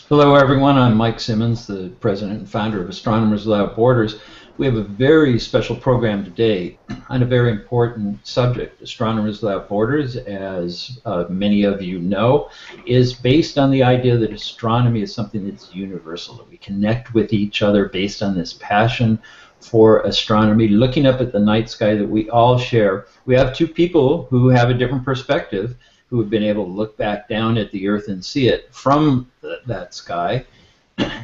Hello everyone, I'm Mike Simmons, the president and founder of Astronomers Without Borders. We have a very special program today on a very important subject. Astronomers Without Borders, as many of you know, is based on the idea that astronomy is something that's universal, that we connect with each other based on this passion for astronomy, looking up at the night sky that we all share. We have two people who have a different perspective, who have been able to look back down at the Earth and see it from that sky,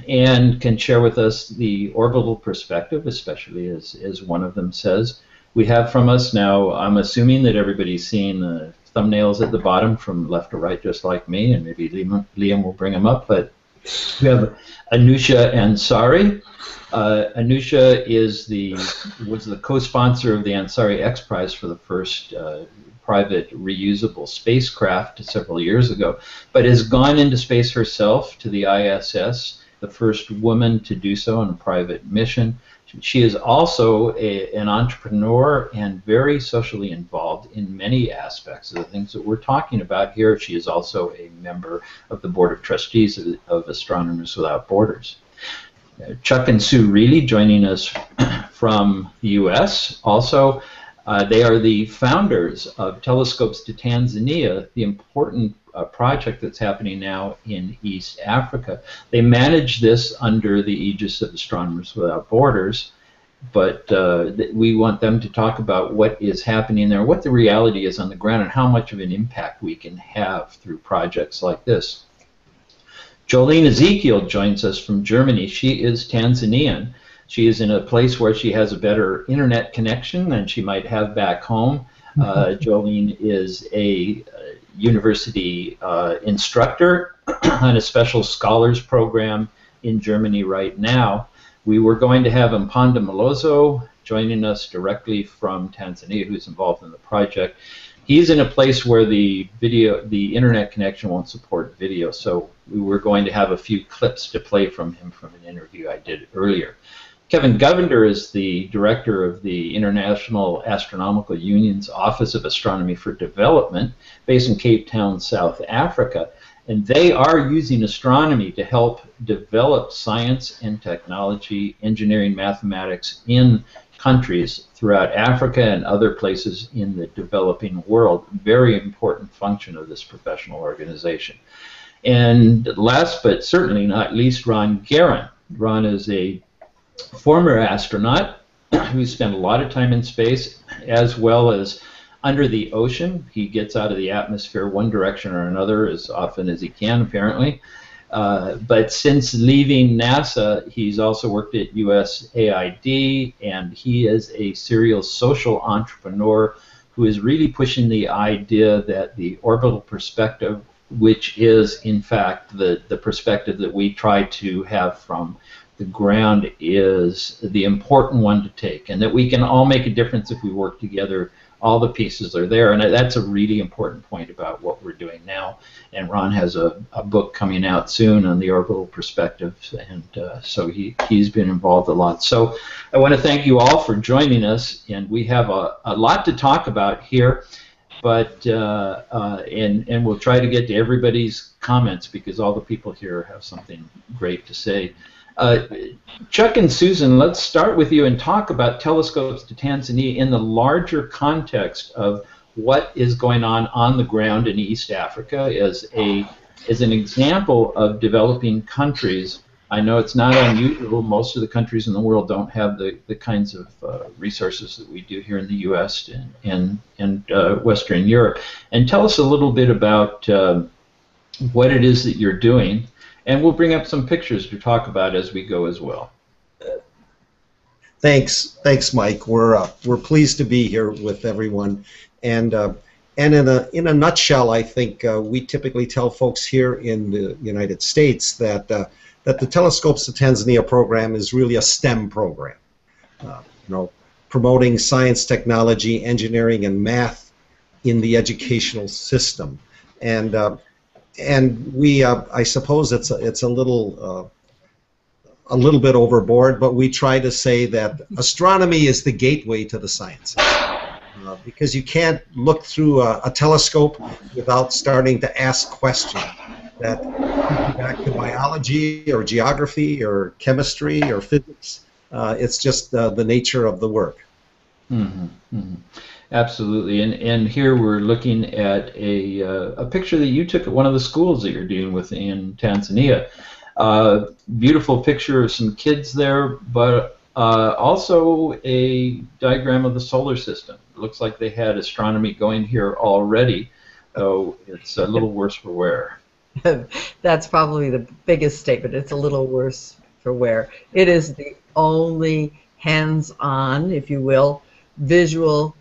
and can share with us the orbital perspective, especially as one of them says. We have from us now, I'm assuming that everybody's seen the thumbnails at the bottom from left to right, just like me, and maybe Liam will bring them up, but we have Anousheh Ansari. Anousheh was the co-sponsor of the Ansari X Prize for the first private reusable spacecraft several years ago, but has gone into space herself to the ISS, the first woman to do so on a private mission. She is also an entrepreneur and very socially involved in many aspects of the things that we're talking about here. She is also a member of the Board of Trustees of Astronomers Without Borders. Chuck and Sue Reilly joining us from the US also. They are the founders of Telescopes to Tanzania, the important project that's happening now in East Africa. They manage this under the aegis of Astronomers Without Borders, but we want them to talk about what is happening there, what the reality is on the ground, and how much of an impact we can have through projects like this. Jolene Ezekiel joins us from Germany. She is Tanzanian. She is in a place where she has a better internet connection than she might have back home. Jolene is a university instructor on a special scholars program in Germany right now. We were going to have Mpanda Malozo joining us directly from Tanzania, who's involved in the project. He's in a place where the internet connection won't support video, so we were going to have a few clips to play from him from an interview I did earlier. Kevin Govender is the director of the International Astronomical Union's Office of Astronomy for Development, based in Cape Town, South Africa. And they are using astronomy to help develop science and technology, engineering, mathematics in countries throughout Africa and other places in the developing world. Very important function of this professional organization. And last but certainly not least, Ron Garan. Ron is a former astronaut who spent a lot of time in space as well as under the ocean. He gets out of the atmosphere one direction or another as often as he can, apparently. But since leaving NASA, he's also worked at USAID, and he is a serial social entrepreneur who is really pushing the idea that the orbital perspective, which is in fact the perspective that we try to have from the ground, is the important one to take, and that we can all make a difference if we work together. All the pieces are there, and that's a really important point about what we're doing now. And Ron has a book coming out soon on the orbital perspective, and so he's been involved a lot. So I want to thank you all for joining us, and we have a lot to talk about here, but and we'll try to get to everybody's comments because all the people here have something great to say. Chuck and Susan, let's start with you and talk about Telescopes to Tanzania in the larger context of what is going on the ground in East Africa as an example of developing countries. I know it's not unusual. Most of the countries in the world don't have the kinds of resources that we do here in the U.S. and Western Europe. And tell us a little bit about what it is that you're doing. And we'll bring up some pictures to talk about as we go as well. Thanks, Mike. We're pleased to be here with everyone, and in a nutshell, I think we typically tell folks here in the United States that the Telescopes to Tanzania program is really a STEM program, promoting science, technology, engineering, and math in the educational system, and we I suppose it's a little a little bit overboard, but we try to say that astronomy is the gateway to the sciences. Because you can't look through a telescope without starting to ask questions that take you back to biology or geography or chemistry or physics. It's just the nature of the work. Mm-hmm, mm-hmm. Absolutely, and here we're looking at a picture that you took at one of the schools that you're dealing with in Tanzania. Beautiful picture of some kids there, but also a diagram of the solar system. It looks like they had astronomy going here already, so it's a little worse for wear. That's probably the biggest statement. It's a little worse for wear. It is the only hands-on, if you will, visual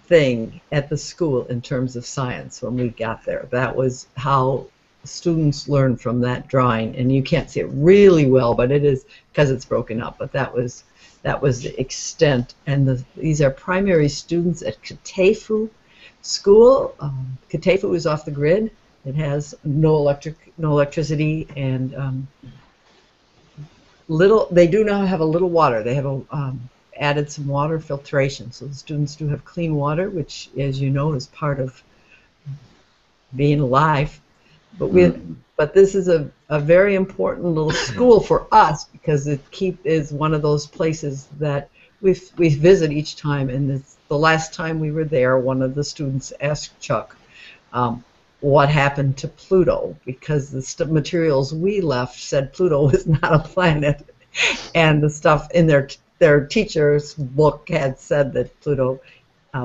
thing at the school in terms of science when we got there. That was how students learned from that drawing, and you can't see it really well, but it is because it's broken up. But that was the extent. And these are primary students at Katefu School. Katefu is off the grid. It has no electricity, and they do now have a little water. They have added some water filtration, so the students do have clean water, which, as you know, is part of being alive. But this is a very important little school for us, because it is one of those places that we visit each time. And the last time we were there, one of the students asked Chuck what happened to Pluto, because the materials we left said Pluto was not a planet, and the stuff in their teacher's book had said that Pluto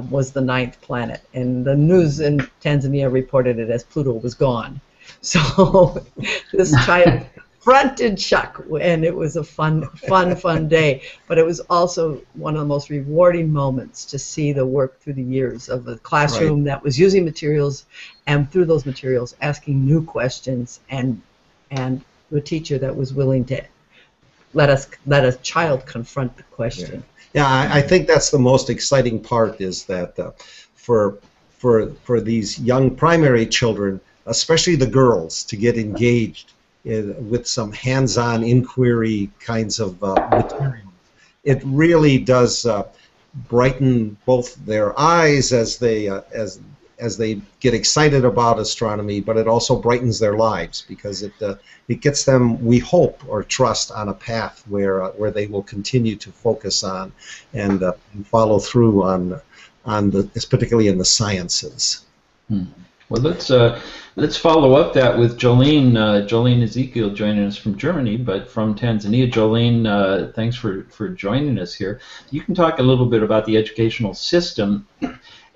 was the 9th planet, and the news in Tanzania reported it as Pluto was gone. So this child fronted Chuck, and it was a fun day. But it was also one of the most rewarding moments to see the work through the years of a classroom that was using materials, and through those materials asking new questions, and the teacher that was willing to let a child confront the question. Yeah, I think that's the most exciting part, is that for these young primary children, especially the girls, to get engaged with some hands-on inquiry kinds of material. It really does brighten both their eyes as they get excited about astronomy, but it also brightens their lives, because it gets them, we hope or trust, on a path where they will continue to focus on and follow through on particularly in the sciences. Well, let's follow up that with Jolene. Jolene Ezekiel joining us from Germany, but from Tanzania. Jolene, thanks for joining us here. You can talk a little bit about the educational system.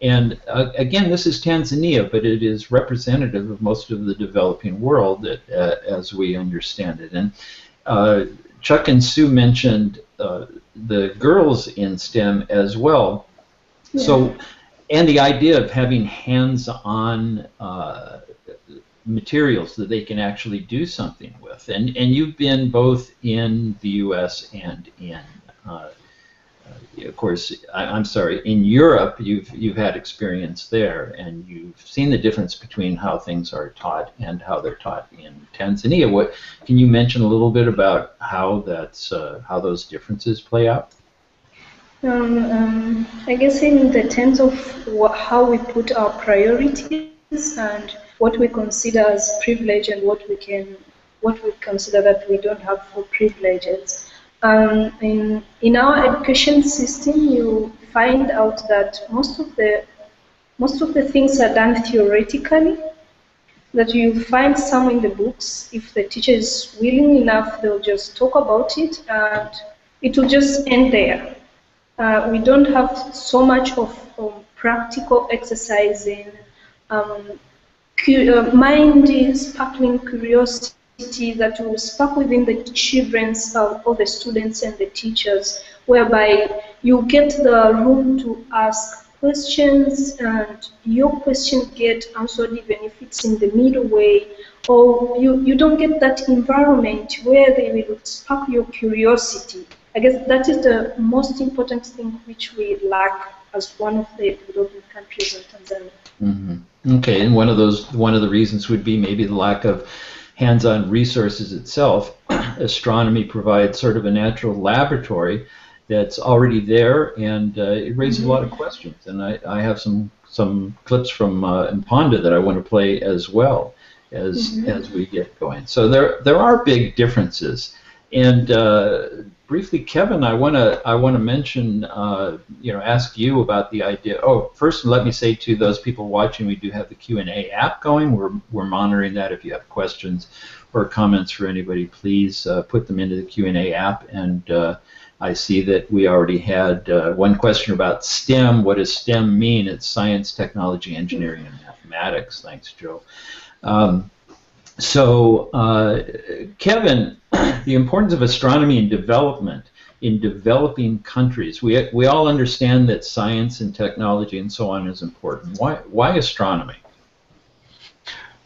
And again, this is Tanzania, but it is representative of most of the developing world, as we understand it. And Chuck and Sue mentioned the girls in STEM as well. Yeah. So, and the idea of having hands-on materials that they can actually do something with. And you've been both in the U.S. and in of course, I'm sorry, in Europe. You've had experience there, and you've seen the difference between how things are taught and how they're taught in Tanzania. What can you mention a little bit about how how those differences play out? I guess in the terms of how we put our priorities and what we consider as privilege and what we consider that we don't have for privileges. In our education system, you find out that most of the things are done theoretically. That you find some in the books. If the teacher is willing enough, they'll just talk about it, and it will just end there. We don't have so much of practical exercising, mind-sparkling curiosity that will spark within the children's or the students and the teachers, whereby you get the room to ask questions and your question get answered even if it's in the middle way, or you don't get that environment where they will spark your curiosity. I guess that is the most important thing which we lack as one of the developing countries in Tanzania. Mm-hmm. Okay, and one of the reasons would be maybe the lack of hands-on resources itself, astronomy provides sort of a natural laboratory that's already there, and it raises a lot of questions. And I have some clips from Mponda that I want to play as well as we get going. So there are big differences. And briefly, Kevin, I want to mention, ask you about the idea. Oh, first, let me say to those people watching, we do have the Q&A app going. We're monitoring that. If you have questions or comments for anybody, please put them into the Q&A app. And I see that we already had one question about STEM. What does STEM mean? It's science, technology, engineering, and mathematics. Thanks, Joe. Kevin, the importance of astronomy in development in developing countries. We all understand that science and technology and so on is important. Why astronomy?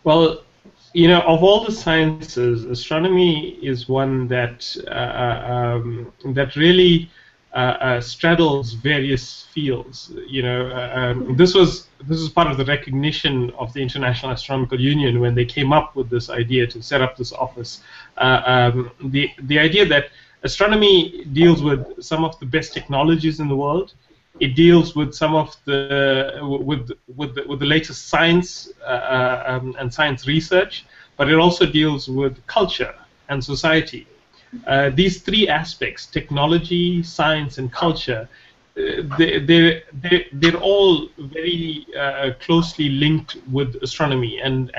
Well, of all the sciences, astronomy is one that that really straddles various fields. This was part of the recognition of the International Astronomical Union when they came up with this idea to set up this office. The idea that astronomy deals with some of the best technologies in the world. It deals with some of the with the latest science and science research, but it also deals with culture and society. These three aspects, technology, science, and culture, they're all very closely linked with astronomy, and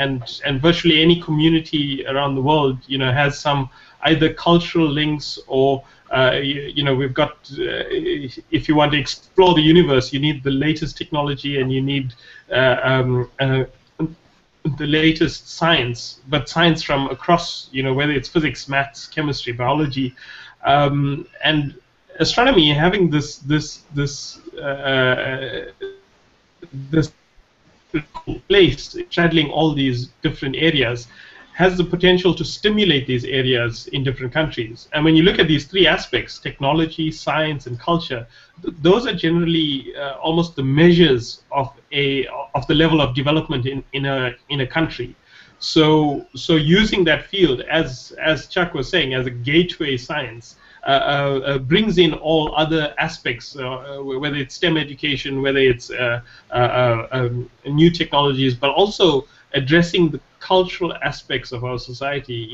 virtually any community around the world, has some either cultural links or we've got, if you want to explore the universe, you need the latest technology and you need the latest science, but science from across, whether it's physics, maths, chemistry, biology, and astronomy having this place straddling all these different areas has the potential to stimulate these areas in different countries. And when you look at these three aspects, technology, science, and culture, those are generally almost the measures of the level of development in a country. So using that field, as Chuck was saying, as a gateway science, brings in all other aspects, whether it's STEM education, whether it's new technologies, but also addressing the cultural aspects of our society,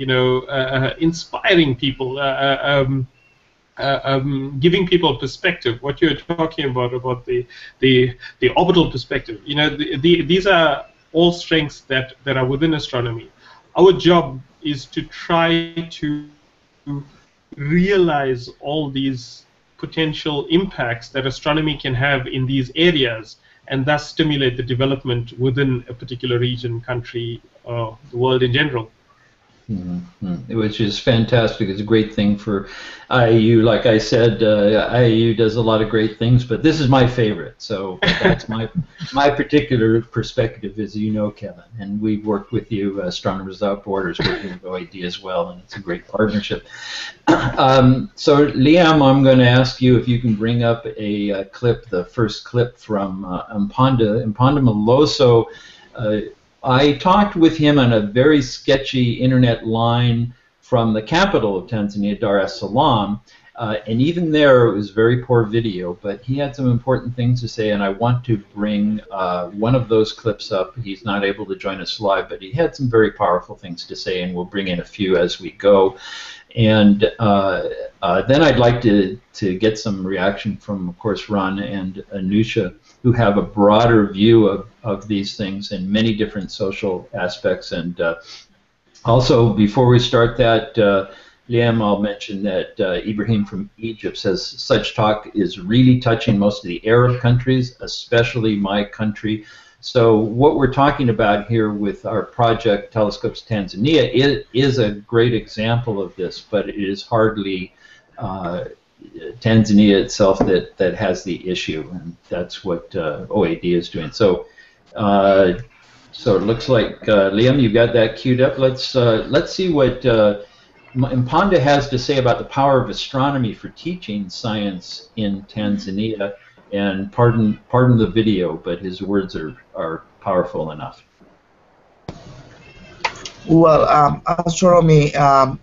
inspiring people, giving people perspective. What you're talking about the orbital perspective, these are all strengths that are within astronomy. Our job is to try to realize all these potential impacts that astronomy can have in these areas, and thus stimulate the development within a particular region, country, or the world in general. Which is fantastic. It's a great thing for IAU. Like I said, IAU does a lot of great things, but this is my favorite. So that's my particular perspective, as you know, Kevin. And we've worked with you, Astronomers Without Borders, working with OAD as well, and it's a great partnership. So Liam, I'm going to ask you if you can bring up a clip, the first clip from Mponda Maloso. I talked with him on a very sketchy internet line from the capital of Tanzania, Dar es Salaam, and even there it was very poor video, but he had some important things to say, and I want to bring one of those clips up. He's not able to join us live, but he had some very powerful things to say, and we'll bring in a few as we go. And then I'd like to get some reaction from, of course, Ron and Anousheh, who have a broader view of these things in many different social aspects. And also, before we start that, Liam, I'll mention that Ibrahim from Egypt says such talk is really touching most of the Arab countries, especially my country. So what we're talking about here with our project Telescopes Tanzania is a great example of this, but it is hardly Tanzania itself that has the issue, and that's what OAD is doing. So so it looks like Liam, you got that queued up. Let's see what Mponda has to say about the power of astronomy for teaching science in Tanzania. And pardon the video, but his words are powerful enough. Well, astronomy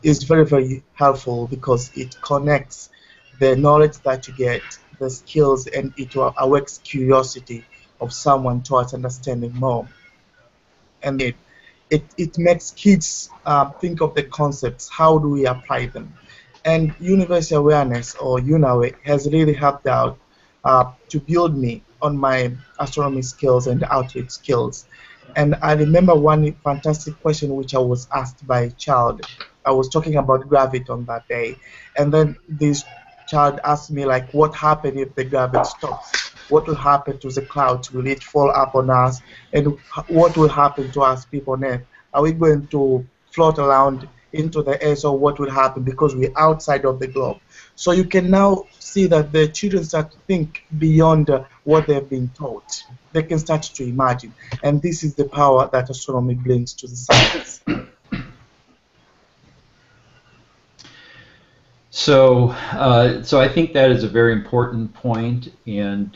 is very, very helpful because it connects the knowledge that you get, the skills, and it awakes curiosity of someone towards understanding more. And it makes kids think of the concepts. How do we apply them? And Universe Awareness, or UNAWE, has really helped out to build me on my astronomy skills and outreach skills. And I remember one fantastic question which I was asked by a child. I was talking about gravity on that day, and then this child asked me, like, what happened if the gravity stops? What will happen to the clouds? Will it fall up on us? And what will happen to us people on Earth? Are we going to float around into the air? So what will happen because we're outside of the globe? So you can now see that the children start to think beyond what they've been taught. They can start to imagine. And this is the power that astronomy brings to the science. So, so I think that is a very important point, and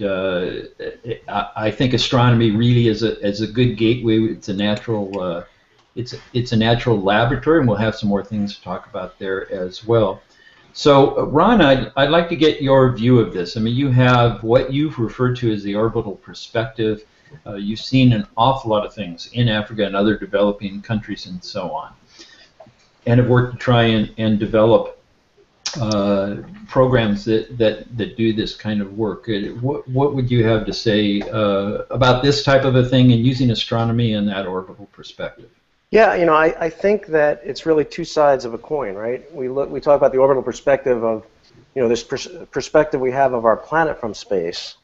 I think astronomy really is a good gateway. It's a natural, it's a natural laboratory, and we'll have some more things to talk about there as well. So, Ron, I'd like to get your view of this. I mean, you have what you've referred to as the orbital perspective. You've seen an awful lot of things in Africa and other developing countries and so on, and have worked to try and develop programs that do this kind of work. What would you have to say about this type of a thing and using astronomy and that orbital perspective? Yeah, you know, I think that it's really two sides of a coin, right? We talk about the orbital perspective of, you know, this perspective we have of our planet from space,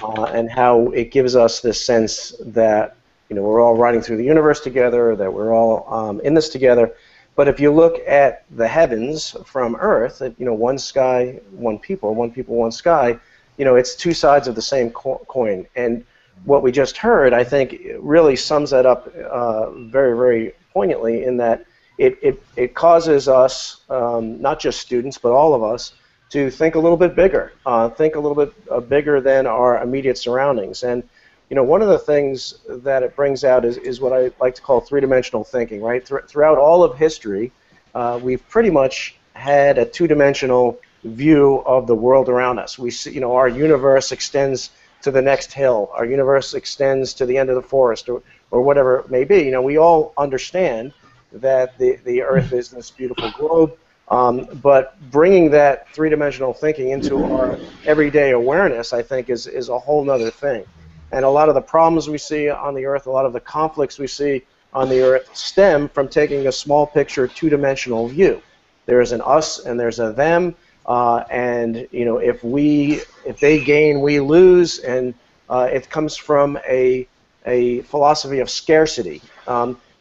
and how it gives us this sense that, you know, we're all riding through the universe together, that we're all in this together. But if you look at the heavens from Earth, you know, one sky, one people, one sky, you know, it's two sides of the same coin. And what we just heard, I think, really sums that up very, very poignantly, in that it causes us, not just students, but all of us, to think a little bit bigger, think a little bit bigger than our immediate surroundings. And you know, one of the things that it brings out is what I like to call three-dimensional thinking, right? Throughout all of history, we've pretty much had a two-dimensional view of the world around us. We see, you know, our universe extends to the next hill. Our universe extends to the end of the forest, or whatever it may be. You know, we all understand that the Earth is this beautiful globe, but bringing that three-dimensional thinking into our everyday awareness, I think, is a whole other thing. And a lot of the problems we see on the Earth, a lot of the conflicts we see on the Earth stem from taking a small picture, two-dimensional view. There is an us and there's a them, and you know, if they gain, we lose, and it comes from a philosophy of scarcity.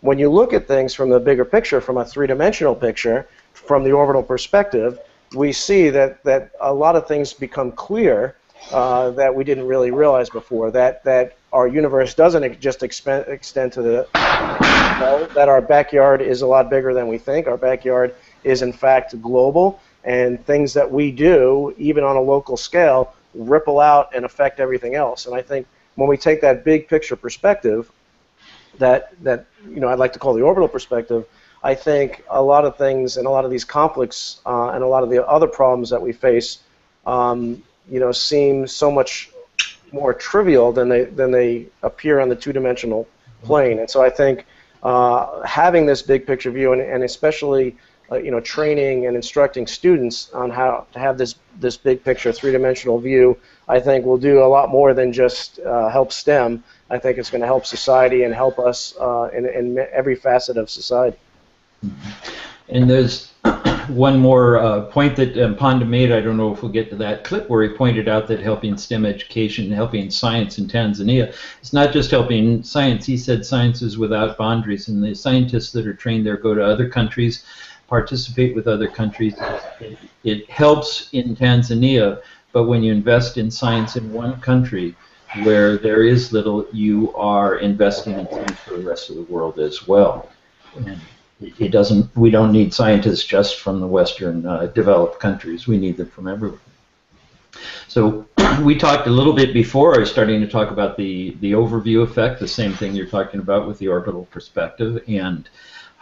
When you look at things from the bigger picture, from a three-dimensional picture, from the orbital perspective, we see that a lot of things become clear. That we didn't really realize before, that our universe doesn't just extend to the that our backyard is a lot bigger than we think. Our backyard is in fact global, and things that we do, even on a local scale, ripple out and affect everything else. And I think when we take that big picture perspective, that you know, I'd like to call the orbital perspective, I think a lot of things and a lot of these conflicts and a lot of the other problems that we face, you know, seem so much more trivial than they appear on the two-dimensional plane. And so I think having this big picture view, and especially you know, training and instructing students on how to have this big picture three-dimensional view, I think will do a lot more than just help STEM. I think it's going to help society and help us in every facet of society. And there's one more point that Ponda made. I don't know if we'll get to that clip where he pointed out that helping STEM education and helping science in Tanzania, it's not just helping science. He said science is without boundaries, and the scientists that are trained there go to other countries, participate with other countries. It helps in Tanzania, but when you invest in science in one country where there is little, you are investing in things for the rest of the world as well. And we don't need scientists just from the Western developed countries. We need them from everywhere. So we talked a little bit before. I was starting to talk about the overview effect, the same thing you're talking about with the orbital perspective, and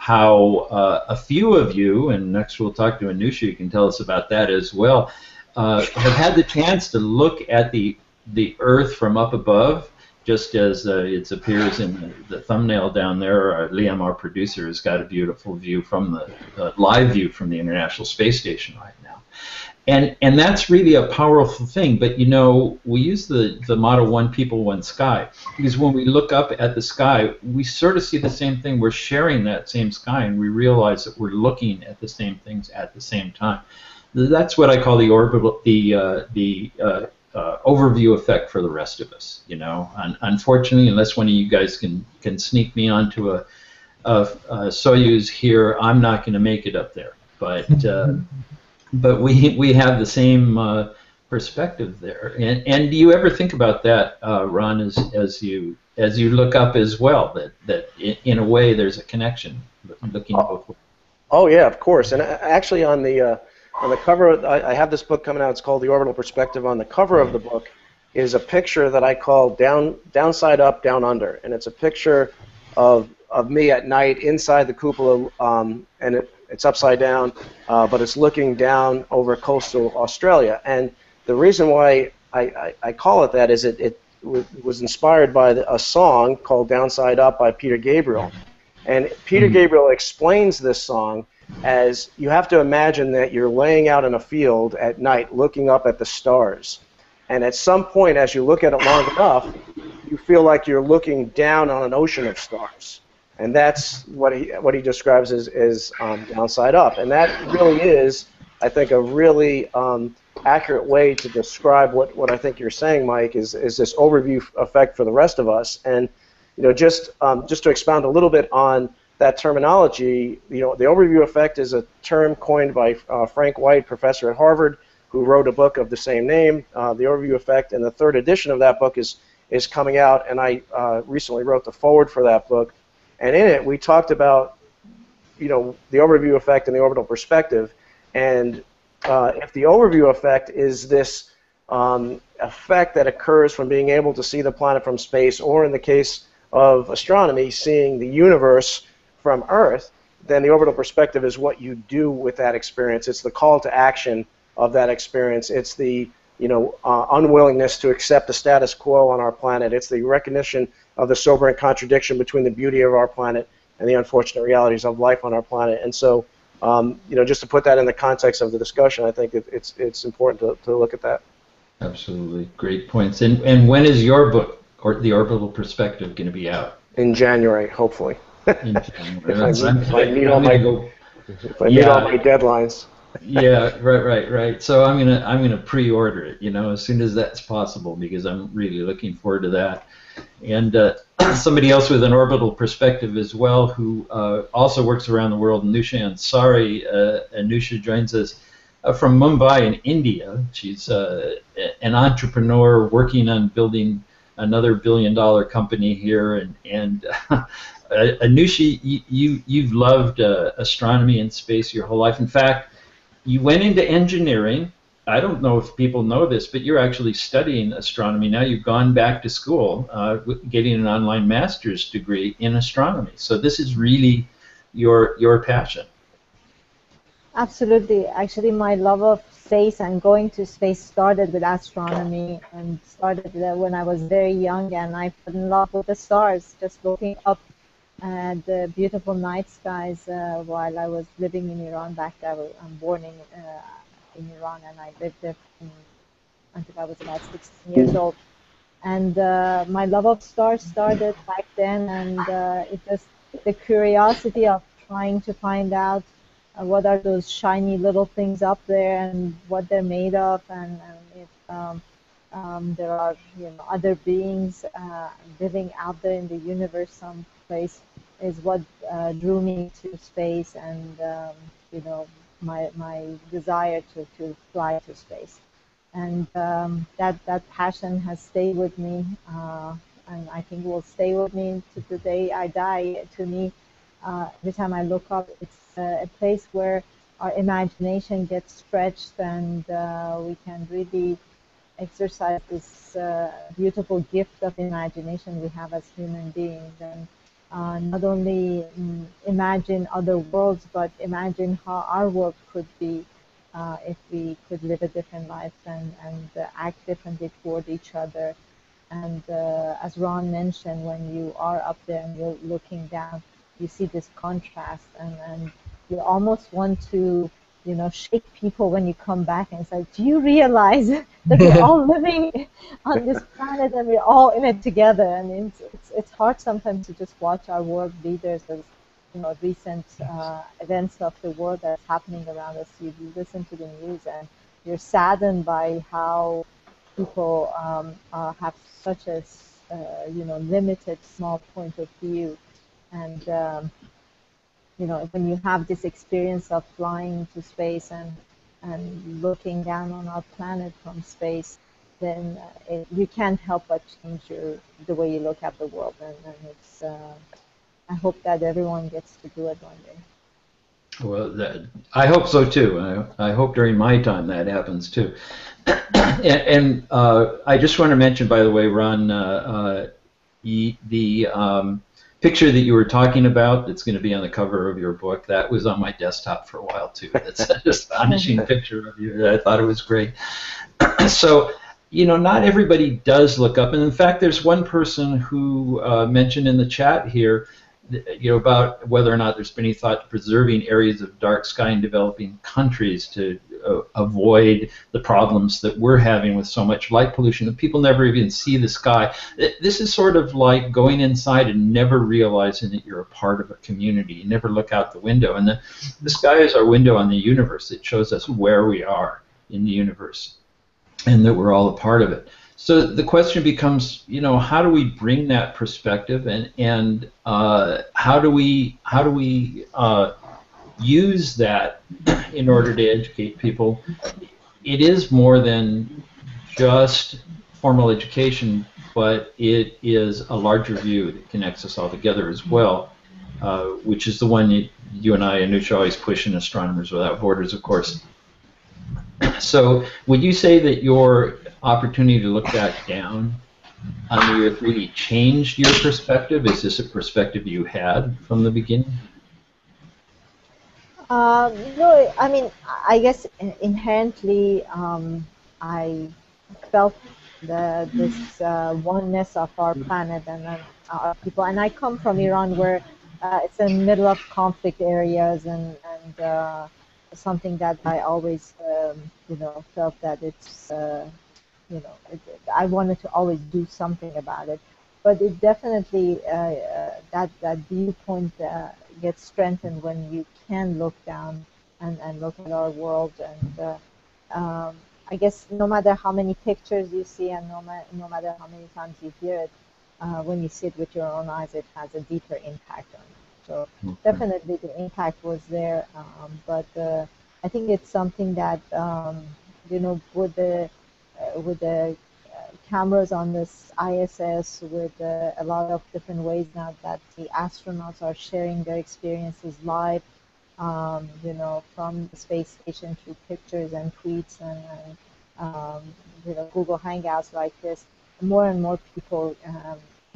how a few of you, and next we'll talk to Anousheh, you can tell us about that as well, have had the chance to look at the Earth from up above, just as it appears in the thumbnail down there. Liam, our producer, has got a beautiful view from the live view from the International Space Station right now. And that's really a powerful thing. But, you know, we use the motto, one people, one sky, because when we look up at the sky, we sort of see the same thing. We're sharing that same sky, and we realize that we're looking at the same things at the same time. That's what I call the orbital, overview effect for the rest of us. You know, unfortunately, unless one of you guys can sneak me onto a Soyuz here, I'm not going to make it up there. But we have the same perspective there. And do you ever think about that, Ron, as you look up as well, that in a way there's a connection looking both ways? Oh yeah, of course. And actually on the cover, I have this book coming out. It's called The Orbital Perspective. On the cover of the book is a picture that I call Downside Up, Down Under, and it's a picture of me at night inside the cupola, and it's upside down, but it's looking down over coastal Australia. And the reason why I call it that is it was inspired by a song called Downside Up by Peter Gabriel. And Peter Gabriel explains this song as you have to imagine that you're laying out in a field at night looking up at the stars. And at some point, as you look at it long enough, you feel like you're looking down on an ocean of stars. And that's what he describes as downside up. And that really is, I think, a really accurate way to describe what I think you're saying, Mike, is this overview effect for the rest of us. And you know, just to expound a little bit on that terminology, you know, the overview effect is a term coined by Frank White, professor at Harvard, who wrote a book of the same name, The Overview Effect, and the third edition of that book is coming out, and I recently wrote the foreword for that book. And in it, we talked about, you know, the overview effect and the orbital perspective. And if the overview effect is this effect that occurs from being able to see the planet from space, or in the case of astronomy, seeing the universe from Earth, then the orbital perspective is what you do with that experience. It's the call to action of that experience. It's the unwillingness to accept the status quo on our planet. It's the recognition of the sobering contradiction between the beauty of our planet and the unfortunate realities of life on our planet. And so, just to put that in the context of the discussion, I think it's important to look at that. Absolutely, great points. And when is your book, or The Orbital Perspective, going to be out? In January, hopefully. In January. if I meet all my deadlines. Yeah, right. So I'm gonna pre-order it, as soon as that's possible, because I'm really looking forward to that. And somebody else with an orbital perspective as well, who also works around the world, Anousheh Ansari. Anousheh joins us from Mumbai in India. She's an entrepreneur working on building another billion-dollar company here, and Anousheh, you've loved astronomy and space your whole life. In fact, you went into engineering. I don't know if people know this, but you're actually studying astronomy now. You've gone back to school, getting an online master's degree in astronomy. So this is really your passion. Absolutely. Actually, my love of space and going to space started with astronomy, and started when I was very young, and I fell in love with the stars, just looking up at the beautiful night skies while I was living in Iran. Back there, I'm born in Iran, and I lived there until I was about 16 years old. And my love of stars started back then, and it just the curiosity of trying to find out what are those shiny little things up there and what they're made of, and if there are other beings living out there in the universe someplace, is what drew me to space, and my desire to fly to space. And that passion has stayed with me, and I think will stay with me to the day I die. To me, every time I look up, it's a place where our imagination gets stretched, and we can really exercise this beautiful gift of imagination we have as human beings. And not only imagine other worlds, but imagine how our world could be if we could live a different life and act differently toward each other. And as Ron mentioned, when you are up there and you're looking down, you see this contrast, and you almost want to, you know, shake people when you come back and say, do you realize that we're all living on this planet and we're all in it together? And it's hard sometimes to just watch our world leaders as, you know, recent events of the world that's happening around us. You listen to the news and you're saddened by how people have such a you know, limited, small point of view. And you know, when you have this experience of flying to space and looking down on our planet from space, then you can't help but change the way you look at the world. And it's I hope that everyone gets to do it one day. Well, I hope so too. I hope during my time that happens too. And I just want to mention, by the way, Ron, the picture that you were talking about that's going to be on the cover of your book, that was on my desktop for a while too. That's an astonishing picture of you. I thought it was great. So, you know, not everybody does look up. And in fact, there's one person who mentioned in the chat here, you know, about whether or not there's been any thought to preserving areas of dark sky in developing countries to avoid the problems that we're having with so much light pollution that people never even see the sky. This is sort of like going inside and never realizing that you're a part of a community. You never look out the window. And the sky is our window on the universe. It shows us where we are in the universe and that we're all a part of it. So the question becomes, you know, how do we bring that perspective, and how do we use that in order to educate people? It is more than just formal education, but it is a larger view that connects us all together as well, which is the one you and I, Anousheh, always push in Astronomers Without Borders, of course. So would you say that your opportunity to look back down on the Earth really changed your perspective? Is this a perspective you had from the beginning? No, I mean, I guess inherently I felt this oneness of our planet and our people. And I come from Iran, where it's in the middle of conflict areas, and something that I always, you know, felt that it's, you know, I wanted to always do something about it. But it definitely, that viewpoint gets strengthened when you can look down and look at our world. And I guess no matter how many pictures you see and no matter how many times you hear it, when you see it with your own eyes, it has a deeper impact on you. So definitely the impact was there. But I think it's something that, you know, with the cameras on this ISS, with a lot of different ways now that the astronauts are sharing their experiences live, you know, from the space station through pictures and tweets and you know, Google Hangouts like this, more and more people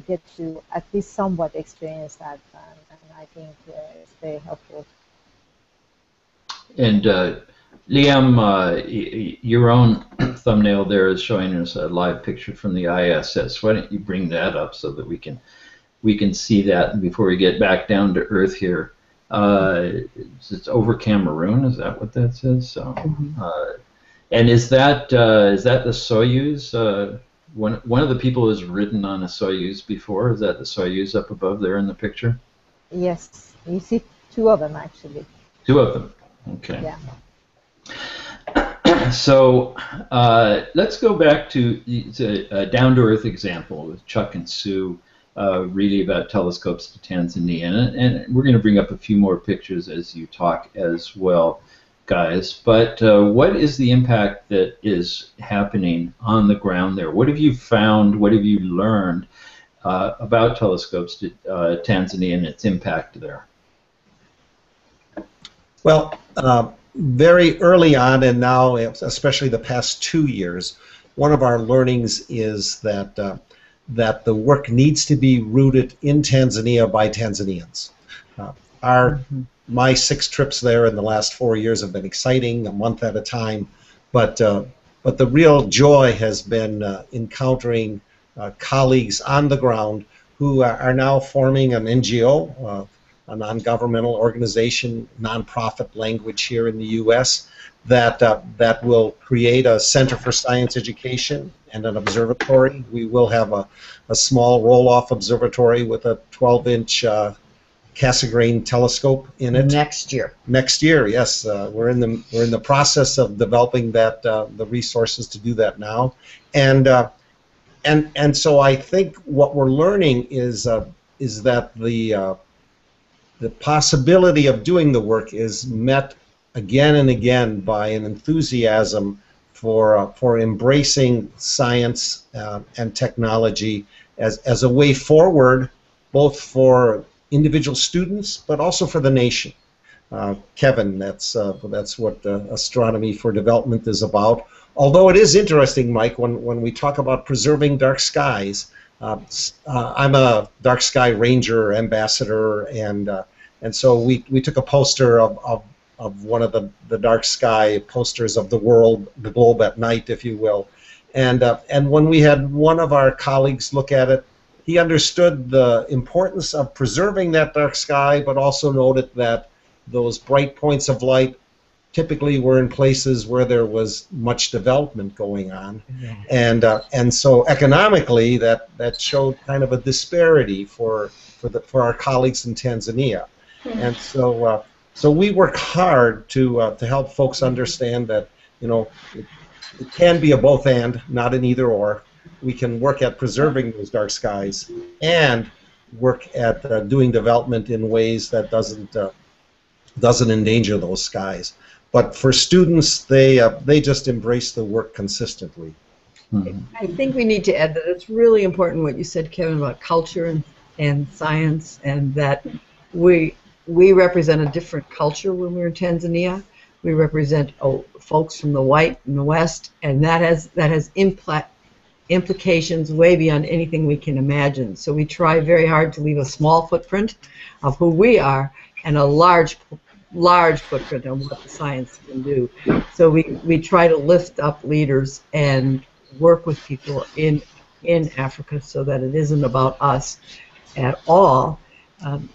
get to at least somewhat experience that, and I think it's very helpful. And Liam, your own thumbnail there is showing us a live picture from the ISS. Why don't you bring that up so that we can see that before we get back down to Earth here? It's over Cameroon. Is that what that says? So, and is that the Soyuz? One of the people has ridden on a Soyuz before. Is that the Soyuz up above there in the picture? Yes, you see two of them actually. Two of them. Okay. Yeah. So let's go back to a down-to-earth example with Chuck and Sue, really about telescopes to Tanzania. And we're going to bring up a few more pictures as you talk as well, guys. But what is the impact that is happening on the ground there? What have you found? What have you learned about telescopes to Tanzania and its impact there? Well, very early on, and now especially the past 2 years, one of our learnings is that that the work needs to be rooted in Tanzania by Tanzanians. My 6 trips there in the last 4 years have been exciting, a month at a time, but the real joy has been encountering colleagues on the ground who are now forming an NGO, a non-governmental organization, nonprofit language here in the U.S. that will create a Center for Science Education and an observatory. We will have a small roll-off observatory with a 12-inch Cassegrain telescope in it. Next year. Next year, yes. We're in the process of developing that the resources to do that now, and so I think what we're learning is that the possibility of doing the work is met again and again by an enthusiasm for embracing science and technology as a way forward, both for individual students, but also for the nation. Kevin, that's what Astronomy for Development is about. Although it is interesting, Mike, when we talk about preserving dark skies, I'm a dark sky ranger ambassador, and so we took a poster of one of the dark sky posters of the world, the globe at night, if you will, and when we had one of our colleagues look at it, he understood the importance of preserving that dark sky, but also noted that those bright points of light typically were in places where there was much development going on, and so economically that showed kind of a disparity for our colleagues in Tanzania, and so we work hard to help folks understand that it can be a both and, not an either or. We can work at preserving those dark skies and work at doing development in ways that doesn't endanger those skies. But for students, they just embrace the work consistently. I think we need to add that it's really important what you said, Kevin, about culture and science, and that we represent a different culture when we're in Tanzania. We represent folks from the white and the West, and that has implications way beyond anything we can imagine. So we try very hard to leave a small footprint of who we are and a large footprint on what the science can do. So we try to lift up leaders and work with people in Africa so that it isn't about us at all.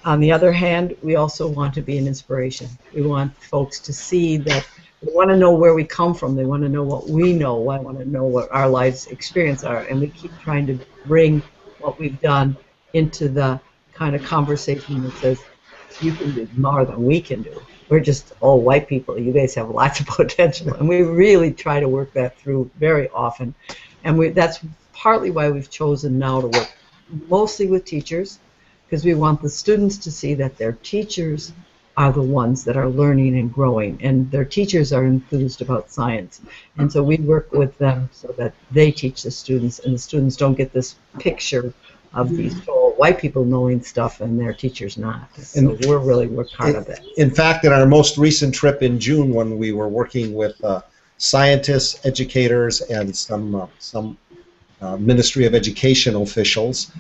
On the other hand, we also want to be an inspiration. We want folks to see that they want to know where we come from. They want to know what we know. I want to know what our life's experience are. And we keep trying to bring what we've done into the kind of conversation that says, you can do more than we can do. We're just all white people. You guys have lots of potential. And we really try to work that through very often. And that's partly why we've chosen now to work mostly with teachers, because we want the students to see that their teachers are the ones that are learning and growing, and their teachers are enthused about science. And so we work with them so that they teach the students, and the students don't get this picture of these tall white people knowing stuff and their teachers not. So we're really worked hard at that. In fact, in our most recent trip in June, when we were working with scientists, educators, and some Ministry of Education officials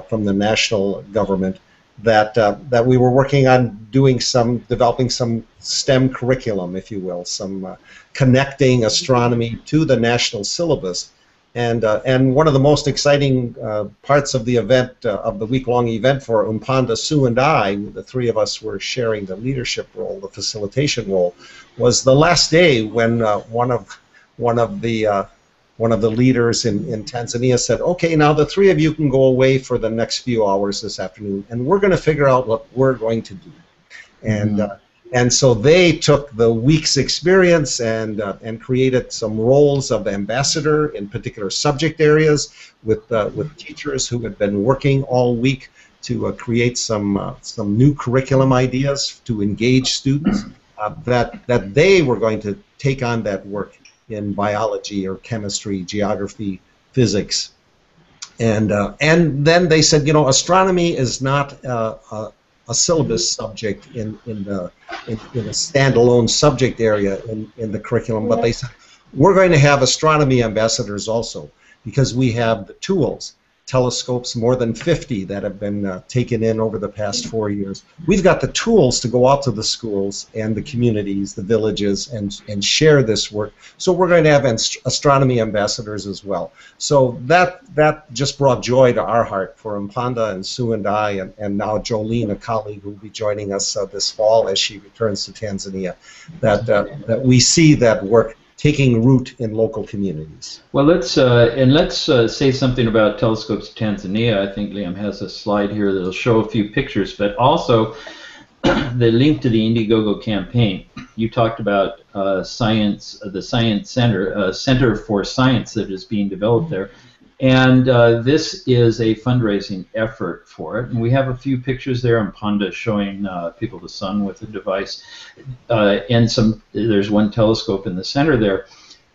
from the national government, that we were working on developing some STEM curriculum, if you will, some connecting astronomy to the national syllabus. And one of the most exciting parts of the event, of the week-long event for Umpanda, Sue, and I, the three of us were sharing the leadership role, the facilitation role, was the last day when one of the leaders in Tanzania said, okay, now the three of you can go away for the next few hours this afternoon, and we're going to figure out what we're going to do. And so they took the week's experience and created some roles of ambassador in particular subject areas with teachers who had been working all week to create some new curriculum ideas to engage students, that they were going to take on that work in biology or chemistry, geography, physics, and then they said, astronomy is not a syllabus subject in a standalone subject area in the curriculum, but they said we're going to have astronomy ambassadors also, because we have the tools. telescopes, more than 50 that have been taken in over the past 4 years. We've got the tools to go out to the schools and the communities, the villages, and share this work. So we're going to have astronomy ambassadors as well. So that just brought joy to our heart for Mpanda and Sue and I, and now Jolene, a colleague who will be joining us this fall as she returns to Tanzania, that we see that work taking root in local communities. Well, let's say something about Telescopes Tanzania. I think Liam has a slide here that'll show a few pictures, but also the link to the Indiegogo campaign. You talked about science, the Science Center, Center for Science that is being developed there. And this is a fundraising effort for it. And we have a few pictures there on Mpanda showing people the sun with a device. And there's one telescope in the center there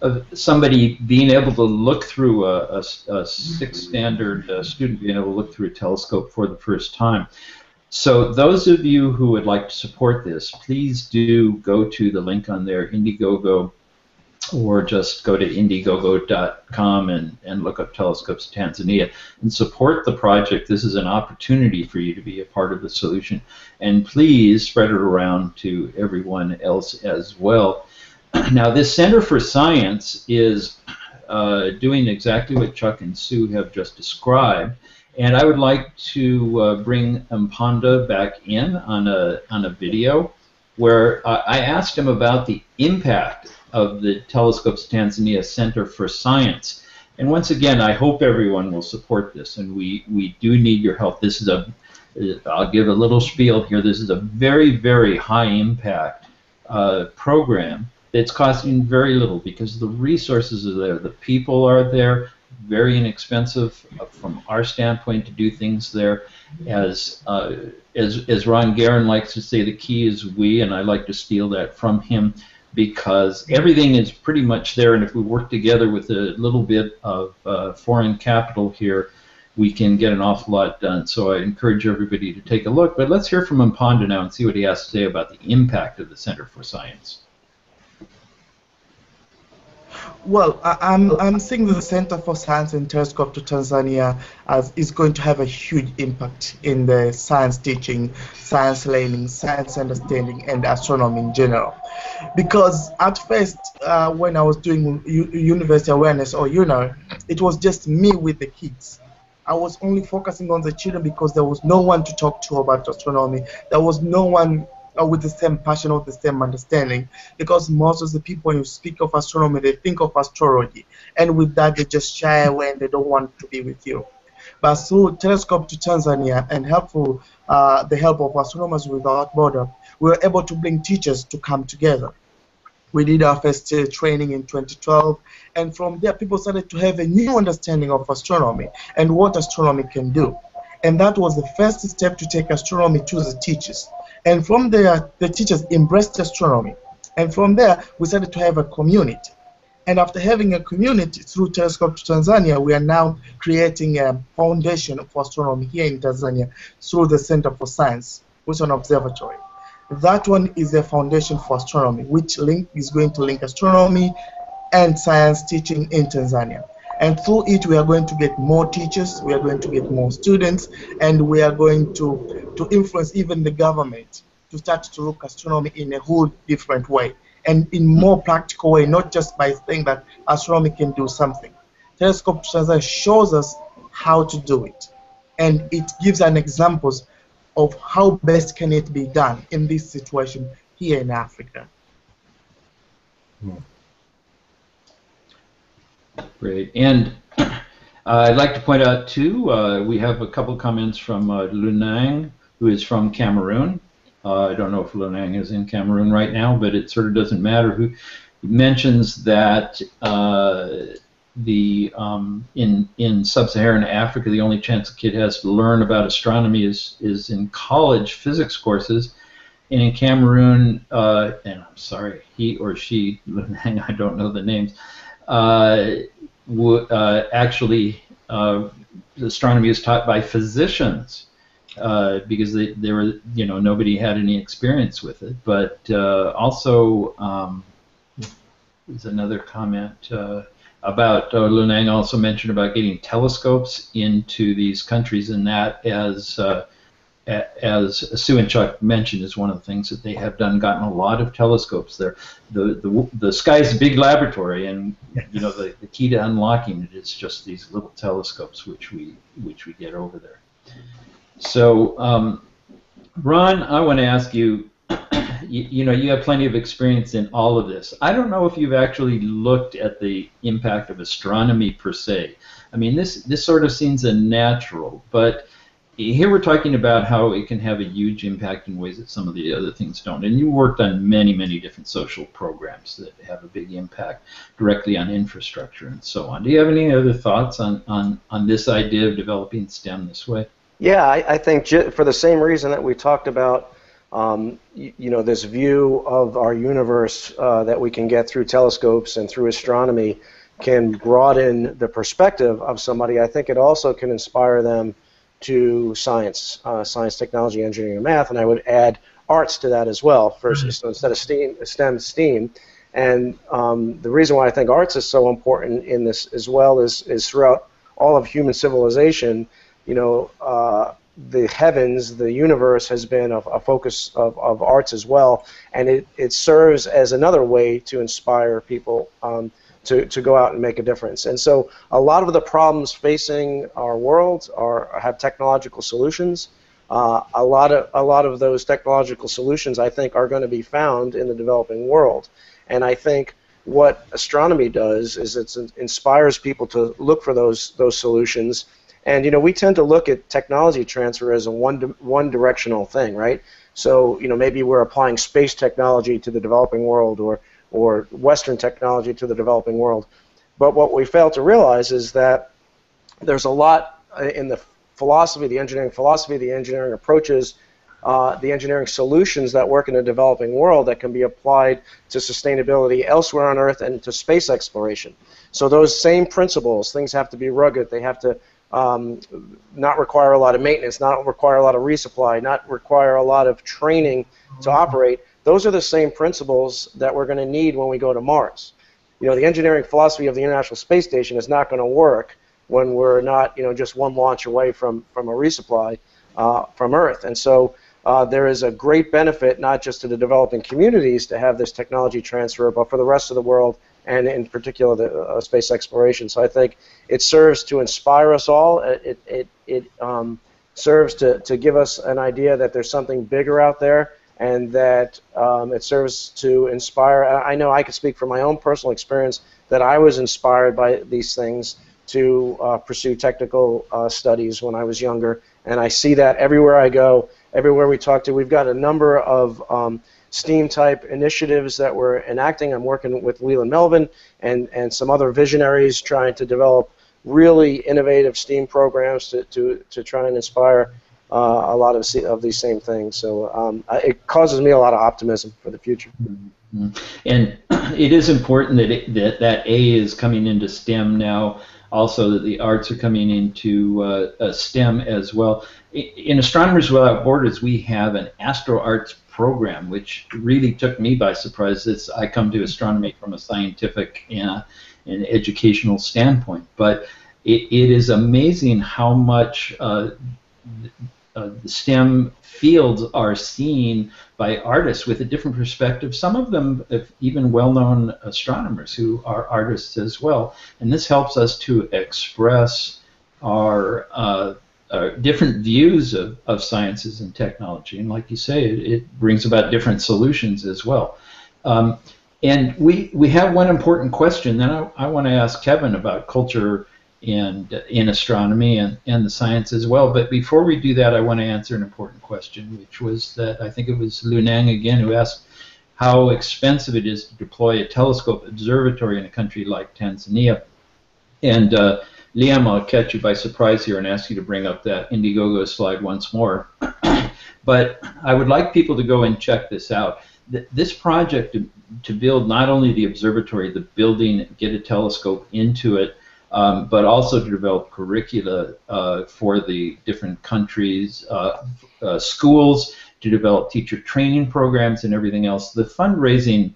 of somebody being able to look through a sixth standard student being able to look through a telescope for the first time. So those of you who would like to support this, please do go to the link on there, Indiegogo, or just go to indiegogo.com and look up Telescopes Tanzania and support the project. This is an opportunity for you to be a part of the solution. And please spread it around to everyone else as well. Now, this Center for Science is doing exactly what Chuck and Sue have just described. And I would like to bring Mpanda back in on a video where I asked him about the impact of the Telescopes Tanzania Center for Science. And once again, I hope everyone will support this, and we do need your help. This is I'll give a little spiel here, this is a very, very high impact program that's costing very little because the resources are there, the people are there, very inexpensive from our standpoint to do things there. As Ron Garan likes to say, the key is we, and I like to steal that from him, because everything is pretty much there, and if we work together with a little bit of foreign capital here, we can get an awful lot done. So I encourage everybody to take a look. But let's hear from Mpanda now and see what he has to say about the impact of the Center for Science. Well, I'm seeing the Center for Science and Telescope to Tanzania as is going to have a huge impact in the science teaching, science learning, science understanding, and astronomy in general. Because at first, when I was doing university awareness, or it was just me with the kids. I was only focusing on the children because there was no one to talk to about astronomy. There was no one with the same passion or the same understanding, because most of the people, when you speak of astronomy, they think of astrology, and with that they just shy away and they don't want to be with you. But through Telescope to Tanzania and the help of Astronomers Without Border, we were able to bring teachers to come together. We did our first training in 2012, and from there people started to have a new understanding of astronomy and what astronomy can do. And that was the first step to take astronomy to the teachers. And from there, the teachers embraced astronomy. And from there, we started to have a community. And after having a community through Telescope to Tanzania, we are now creating a foundation for astronomy here in Tanzania through the Center for Science, which is an observatory. That one is a foundation for astronomy, which is going to link astronomy and science teaching in Tanzania. And through it, we are going to get more teachers, we are going to get more students, and we are going to influence even the government to start to look astronomy in a whole different way, and in more practical way, not just by saying that astronomy can do something. Telescope shows us how to do it, and it gives an examples of how best can it be done in this situation here in Africa. Great. And I'd like to point out, too, we have a couple comments from Lunang, who is from Cameroon. I don't know if Lunang is in Cameroon right now, but it sort of doesn't matter. Who mentions that in sub-Saharan Africa, the only chance a kid has to learn about astronomy is in college physics courses. And in Cameroon, and I'm sorry, he or she, Lunang, I don't know the names, actually astronomy is taught by physicians because they were, nobody had any experience with it. But also, there's another comment. about Lunang also mentioned about getting telescopes into these countries, and that, as Sue and Chuck mentioned, is one of the things that they have done. Gotten a lot of telescopes there. The sky's a big laboratory, and the key to unlocking it is just these little telescopes which we get over there. So, Ron, I want to ask you. You have plenty of experience in all of this. I don't know if you've actually looked at the impact of astronomy per se. I mean, this sort of seems a natural, but here we're talking about how it can have a huge impact in ways that some of the other things don't. And you worked on many, many different social programs that have a big impact directly on infrastructure and so on. Do you have any other thoughts on this idea of developing STEM this way? Yeah, I think for the same reason that we talked about, this view of our universe that we can get through telescopes and through astronomy can broaden the perspective of somebody. I think it also can inspire them to science, technology, engineering, and math, and I would add arts to that as well. First, so instead of STEM. And the reason why I think arts is so important in this as well is throughout all of human civilization, the heavens, the universe has been a focus of arts as well, and it serves as another way to inspire people to go out and make a difference. And so a lot of the problems facing our world have technological solutions. A lot of those technological solutions, I think, are going to be found in the developing world. And I think what astronomy does is it inspires people to look for those solutions. And we tend to look at technology transfer as a one-directional thing, right? So maybe we're applying space technology to the developing world, or Western technology to the developing world. But what we fail to realize is that there's a lot in the philosophy, the engineering approaches, the engineering solutions that work in the developing world that can be applied to sustainability elsewhere on Earth and to space exploration. So those same principles, things have to be rugged, they have to not require a lot of maintenance, not require a lot of resupply, not require a lot of training to operate. Those are the same principles that we're going to need when we go to Mars. The engineering philosophy of the International Space Station is not going to work when we're not, just one launch away from a resupply from Earth. And so there is a great benefit, not just to the developing communities to have this technology transfer, but for the rest of the world, and in particular the space exploration. So I think it serves to inspire us all. It serves to give us an idea that there's something bigger out there, and that it serves to inspire. I know I could speak from my own personal experience that I was inspired by these things to pursue technical studies when I was younger, and I see that everywhere I go, everywhere we talk to. We've got a number of STEAM-type initiatives that we're enacting. I'm working with Leland Melvin and some other visionaries trying to develop really innovative STEAM programs to try and inspire a lot of these same things. So it causes me a lot of optimism for the future. Mm-hmm. And it is important that A is coming into STEM now, also that the arts are coming into STEM as well. In Astronomers Without Borders, we have an Astro Arts program, which really took me by surprise. I come to astronomy from a scientific and educational standpoint, but it is amazing how much the STEM fields are seen by artists with a different perspective. Some of them even well-known astronomers who are artists as well. And this helps us to express our different views of sciences and technology. And like you say, it brings about different solutions as well. And we have one important question that I want to ask Kevin about culture and in astronomy and the science as well. But before we do that, I want to answer an important question, which was that I think it was Lunang again who asked how expensive it is to deploy a telescope observatory in a country like Tanzania. And Liam, I'll catch you by surprise here and ask you to bring up that Indiegogo slide once more. But I would like people to go and check this out. This project to build not only the observatory, the building, get a telescope into it, but also to develop curricula for the different countries, schools, to develop teacher training programs and everything else. The fundraising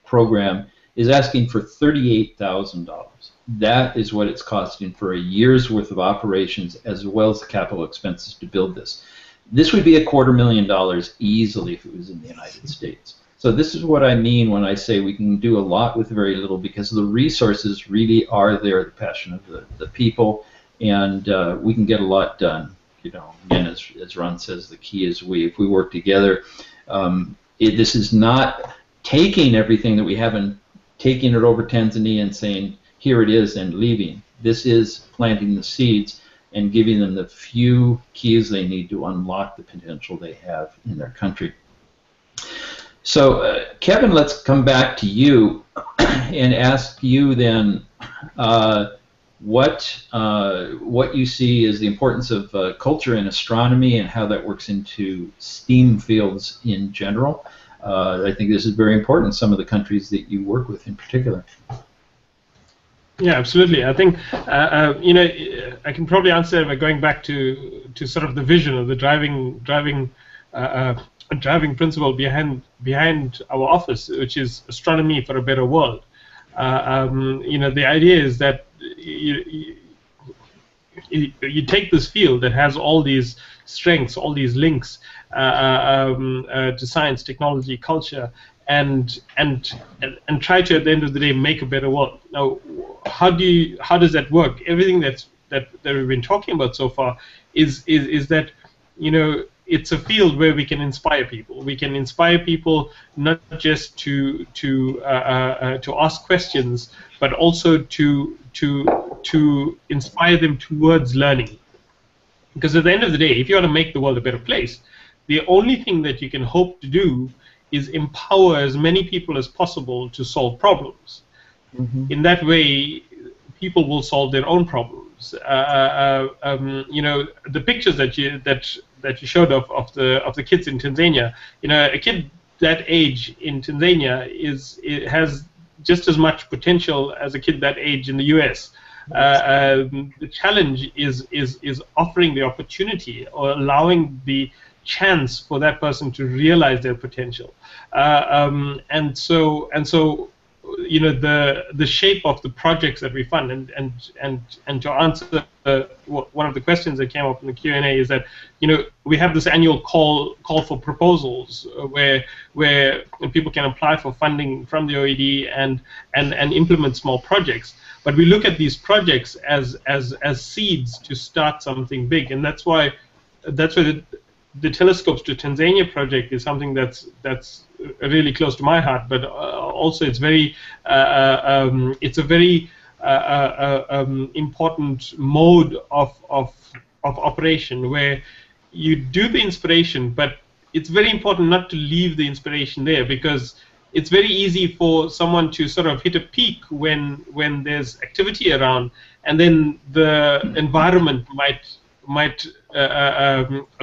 program is asking for $38,000. That is what it's costing for a year's worth of operations, as well as the capital expenses to build this. This would be $250,000 easily if it was in the United States. So this is what I mean when I say we can do a lot with very little, because the resources really are there, the passion of the people, and we can get a lot done. You know, again, as Ron says, the key is if we work together. This is not taking everything that we have and taking it over Tanzania and saying, here it is, and leaving. This is planting the seeds and giving them the few keys they need to unlock the potential they have in their country. So, Kevin, let's come back to you and ask you then what you see is the importance of culture in astronomy and how that works into STEAM fields in general. I think this is very important, some of the countries that you work with in particular. Yeah, absolutely. I think you know, I can probably answer by going back to sort of the vision of the driving principle behind our office, which is astronomy for a better world. You know, the idea is that you take this field that has all these strengths, all these links to science, technology, culture, and try to, at the end of the day, make a better world. Now, how does that work? Everything that we've been talking about so far is that, you know, it's a field where we can inspire people. We can inspire people not just to ask questions, but also to inspire them towards learning. Because at the end of the day, if you want to make the world a better place, the only thing that you can hope to do is empower as many people as possible to solve problems. In that way, people will solve their own problems. You know, the pictures that you showed of the kids in Tanzania. You know, a kid that age in Tanzania has just as much potential as a kid that age in the U.S. The challenge is offering the opportunity or allowing the chance for that person to realize their potential, and so you know, the shape of the projects that we fund, and to answer one of the questions that came up in the Q&A is that, you know, we have this annual call for proposals where people can apply for funding from the OED and implement small projects. But we look at these projects as seeds to start something big, and that's why the Telescopes to Tanzania project is something that's really close to my heart, but also it's very it's a very important mode of operation where you do the inspiration, but it's very important not to leave the inspiration there, because it's very easy for someone to sort of hit a peak when there's activity around, and then the environment might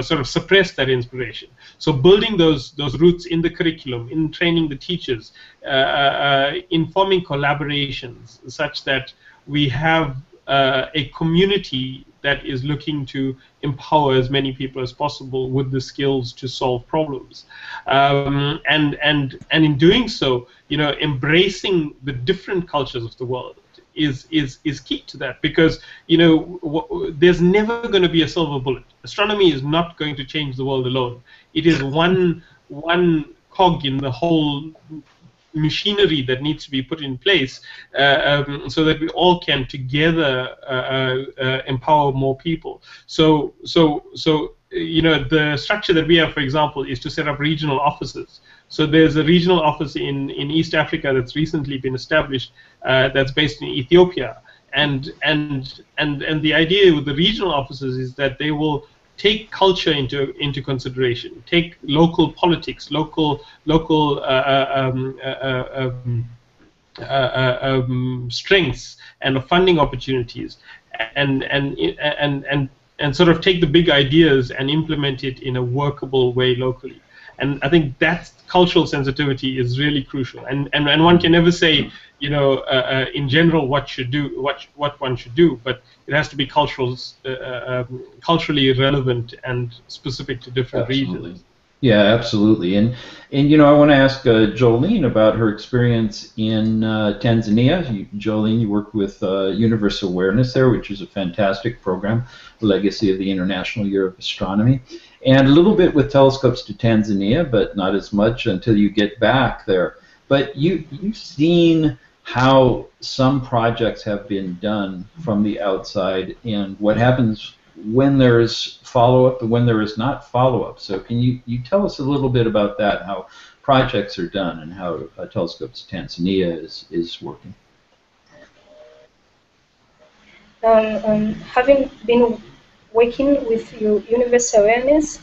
sort of suppress that inspiration. So building those roots in the curriculum, in training the teachers, in forming collaborations such that we have a community that is looking to empower as many people as possible with the skills to solve problems, and in doing so, you know, embracing the different cultures of the world is key to that, because, you know, there's never going to be a silver bullet. Astronomy is not going to change the world alone. It is one cog in the whole machinery that needs to be put in place, so that we all can together empower more people. So you know, the structure that we have, for example, is to set up regional offices. So there's a regional office in East Africa that's recently been established, that's based in Ethiopia, and the idea with the regional offices is that they will take culture into consideration, take local politics, local strengths and funding opportunities, and sort of take the big ideas and implement it in a workable way locally. And I think that cultural sensitivity is really crucial. And one can never say, you know, in general what one should do, but it has to be culturally relevant and specific to different regions. Yeah, absolutely. And you know, I want to ask Jolene about her experience in Tanzania. Jolene, you worked with Universal Awareness there, which is a fantastic program, legacy of the International Year of Astronomy, and a little bit with telescopes to Tanzania, but not as much until you get back there. But you've seen how some projects have been done from the outside and what happens when there's follow-up and when there is not follow-up. So can you tell us a little bit about that, how projects are done and how Telescopes Tanzania is working? Having been working with universal awareness,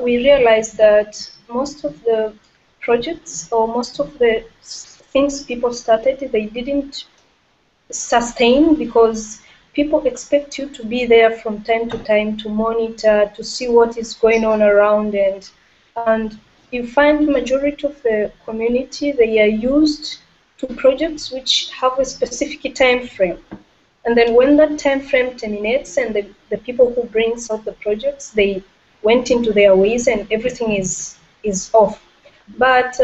we realized that most of the projects or most of the things people started, they didn't sustain because people expect you to be there from time to time to monitor, to see what is going on around, and you find the majority of the community, they are used to projects which have a specific time frame. And then when that time frame terminates and the people who brings out the projects, they went into their ways and everything is off. But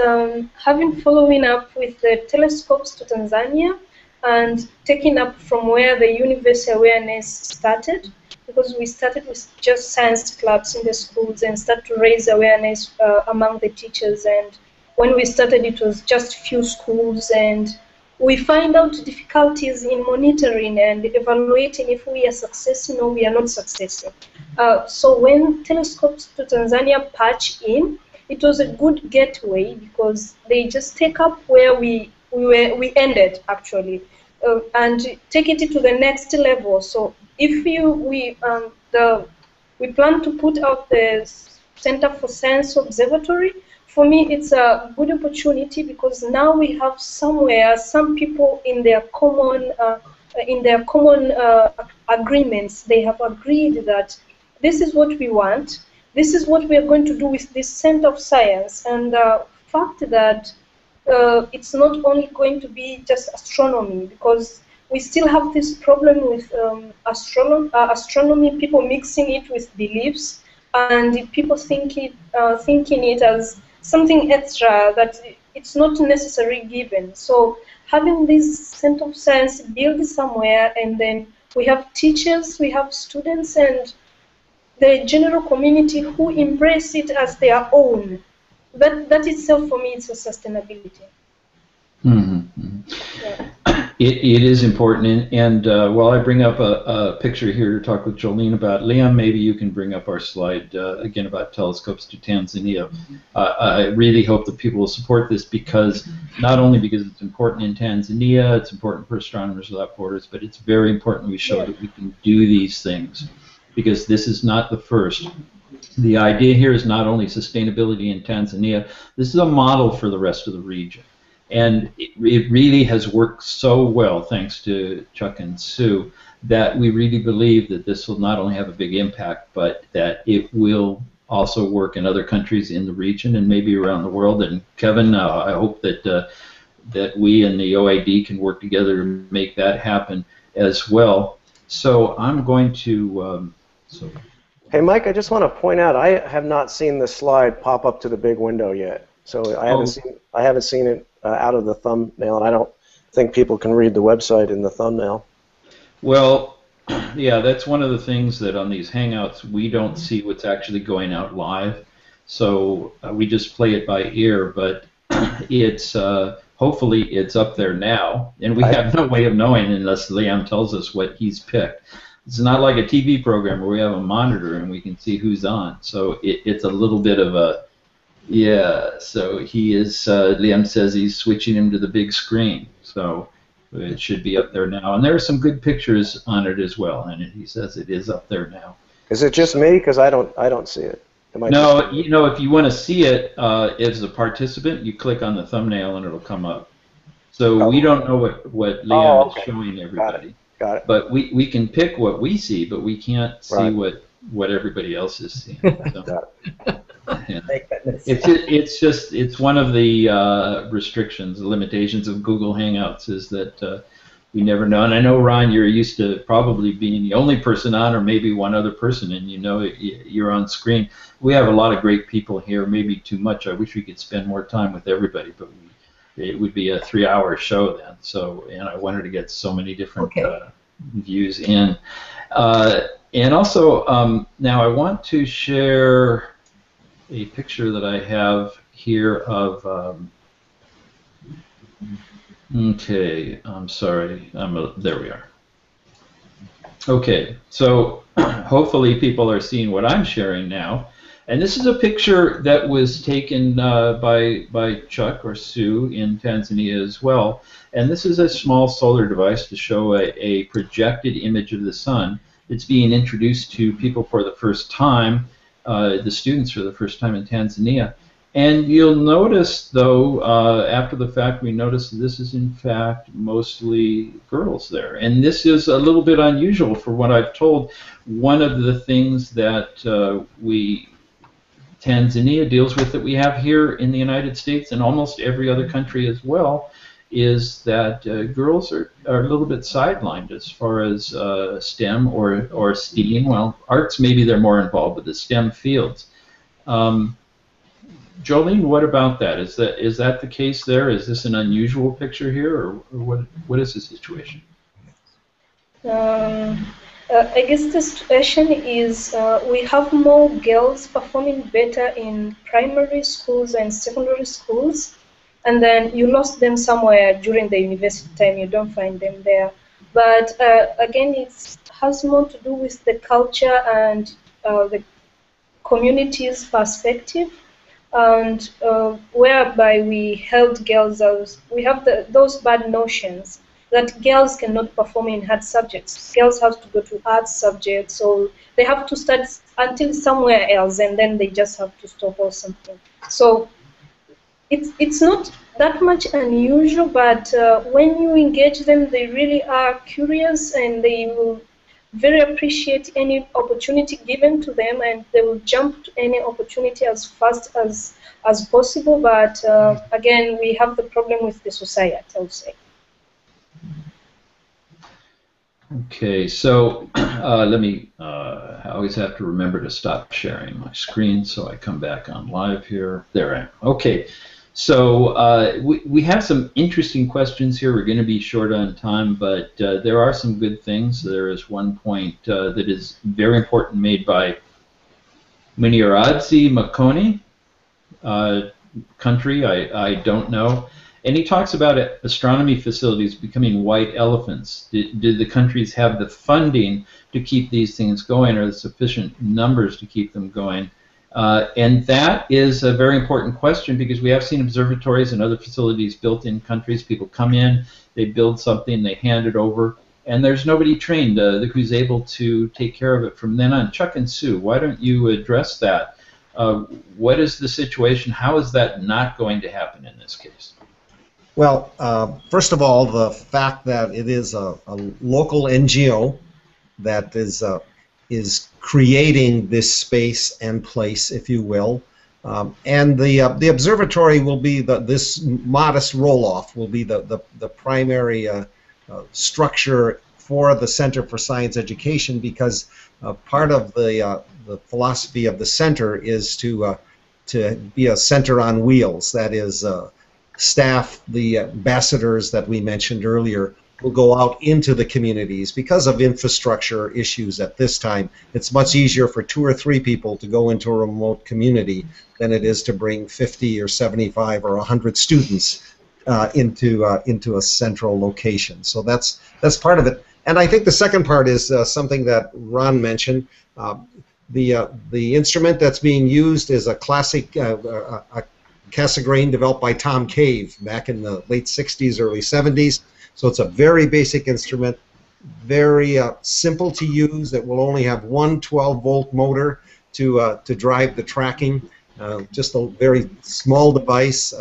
following up with the telescopes to Tanzania and taking up from where the universal awareness started, because we started with just science clubs in the schools and started to raise awareness among the teachers. And when we started, it was just few schools, and we find out difficulties in monitoring and evaluating if we are successing or we are not successing. So when Telescopes to Tanzania patch in, it was a good gateway because they just take up where we ended actually, and take it to the next level. So if we plan to put out the Center for Science Observatory. For me, it's a good opportunity because now we have somewhere some people in their common agreements. They have agreed that this is what we want. This is what we are going to do with this Center of Science, and the fact that it's not only going to be just astronomy, because we still have this problem with astronomy, people mixing it with beliefs, and people thinking it as something extra that it's not necessarily given. So having this Center of Science built somewhere, and then we have teachers, we have students, and the general community who embrace it as their own. That itself, for me, it's a sustainability. Mm-hmm. Yeah. It is important, and while I bring up a picture here to talk with Jolene about, Liam, maybe you can bring up our slide again about telescopes to Tanzania. I really hope that people will support this because not only because it's important in Tanzania, it's important for Astronomers Without Borders, but it's very important we show that we can do these things because this is not the first. The idea here is not only sustainability in Tanzania, this is a model for the rest of the region. And it really has worked so well, thanks to Chuck and Sue, that we really believe that this will not only have a big impact, but that it will also work in other countries in the region and maybe around the world. And Kevin, I hope that that we and the OID can work together to make that happen as well. So I'm going to... Hey, Mike, I just want to point out I have not seen this slide pop up to the big window yet. So I haven't seen it out of the thumbnail, and I don't think people can read the website in the thumbnail. Well, yeah, that's one of the things that on these Hangouts we don't see what's actually going out live. So we just play it by ear, but it's hopefully it's up there now, and we have no way of knowing unless Liam tells us what he's picked. It's not like a TV program where we have a monitor and we can see who's on. So it's a little bit of a, yeah, so he is, Liam says he's switching him to the big screen. So it should be up there now. And there are some good pictures on it as well. And he says it is up there now. Is it just me? Because I don't see it. No, you know, if you want to see it as a participant, you click on the thumbnail and it'll come up. So we don't know what Liam is showing everybody. Got it. But we can pick what we see, but we can't see what everybody else is seeing. So, Got it. yeah. It's one of the restrictions, the limitations of Google Hangouts is that we never know. And I know, Ron, you're used to probably being the only person on, or maybe one other person, and you know you're on screen. We have a lot of great people here, maybe too much. I wish we could spend more time with everybody, but it would be a 3-hour show then. So, and I wanted to get so many different views in. And also, now I want to share a picture that I have here of, okay, I'm sorry, there we are. Okay, so hopefully people are seeing what I'm sharing now. And this is a picture that was taken by Chuck or Sue in Tanzania as well. And this is a small solar device to show a projected image of the sun. It's being introduced to people for the first time, the students for the first time in Tanzania. And you'll notice, though, after the fact, we notice this is in fact mostly girls there. And this is a little bit unusual for what I've told. One of the things that Tanzania deals with that we have here in the United States and almost every other country as well is that girls are a little bit sidelined as far as STEM or STEAM. Well, arts, maybe they're more involved with the STEM fields. Jolene, what about that? Is that the case there? Is this an unusual picture here, or what is the situation? I guess the situation is we have more girls performing better in primary schools and secondary schools, and then you lost them somewhere during the university time. You don't find them there. But again, it has more to do with the culture and the community's perspective, and whereby we held girls as, we have those bad notions that girls cannot perform in hard subjects. Girls have to go to art subjects, so they have to study until somewhere else, and then they just have to stop or something. So it's not that much unusual, but when you engage them, they really are curious, and they will very appreciate any opportunity given to them, and they will jump to any opportunity as fast as possible. But again, we have the problem with the society, I would say. Okay, so let me, I always have to remember to stop sharing my screen so I come back on live here. There I am. Okay, so we have some interesting questions here. We're going to be short on time, but there are some good things. There is one point that is very important made by Munirazi Makoni, country, I don't know. And he talks about astronomy facilities becoming white elephants. Do the countries have the funding to keep these things going, or the sufficient numbers to keep them going? And that is a very important question, because we have seen observatories and other facilities built in countries. People come in, they build something, they hand it over, and there's nobody trained who's able to take care of it from then on. Chuck and Sue, why don't you address that? What is the situation? How is that not going to happen in this case? Well, first of all, the fact that it is a local NGO that is creating this space and place, if you will, and the observatory will be this modest roll-off will be the primary structure for the Center for Science Education, because part of the philosophy of the center is to be a center on wheels. That is, staff, the ambassadors that we mentioned earlier, will go out into the communities. Because of infrastructure issues at this time, it's much easier for 2 or 3 people to go into a remote community than it is to bring 50 or 75 or 100 students into a central location. So that's part of it. And I think the second part is something that Ron mentioned. The instrument that's being used is a classic Cassegrain developed by Tom Cave back in the late 60s, early 70s. So it's a very basic instrument, very simple to use. It will only have one 12-volt motor to drive the tracking. Just a very small device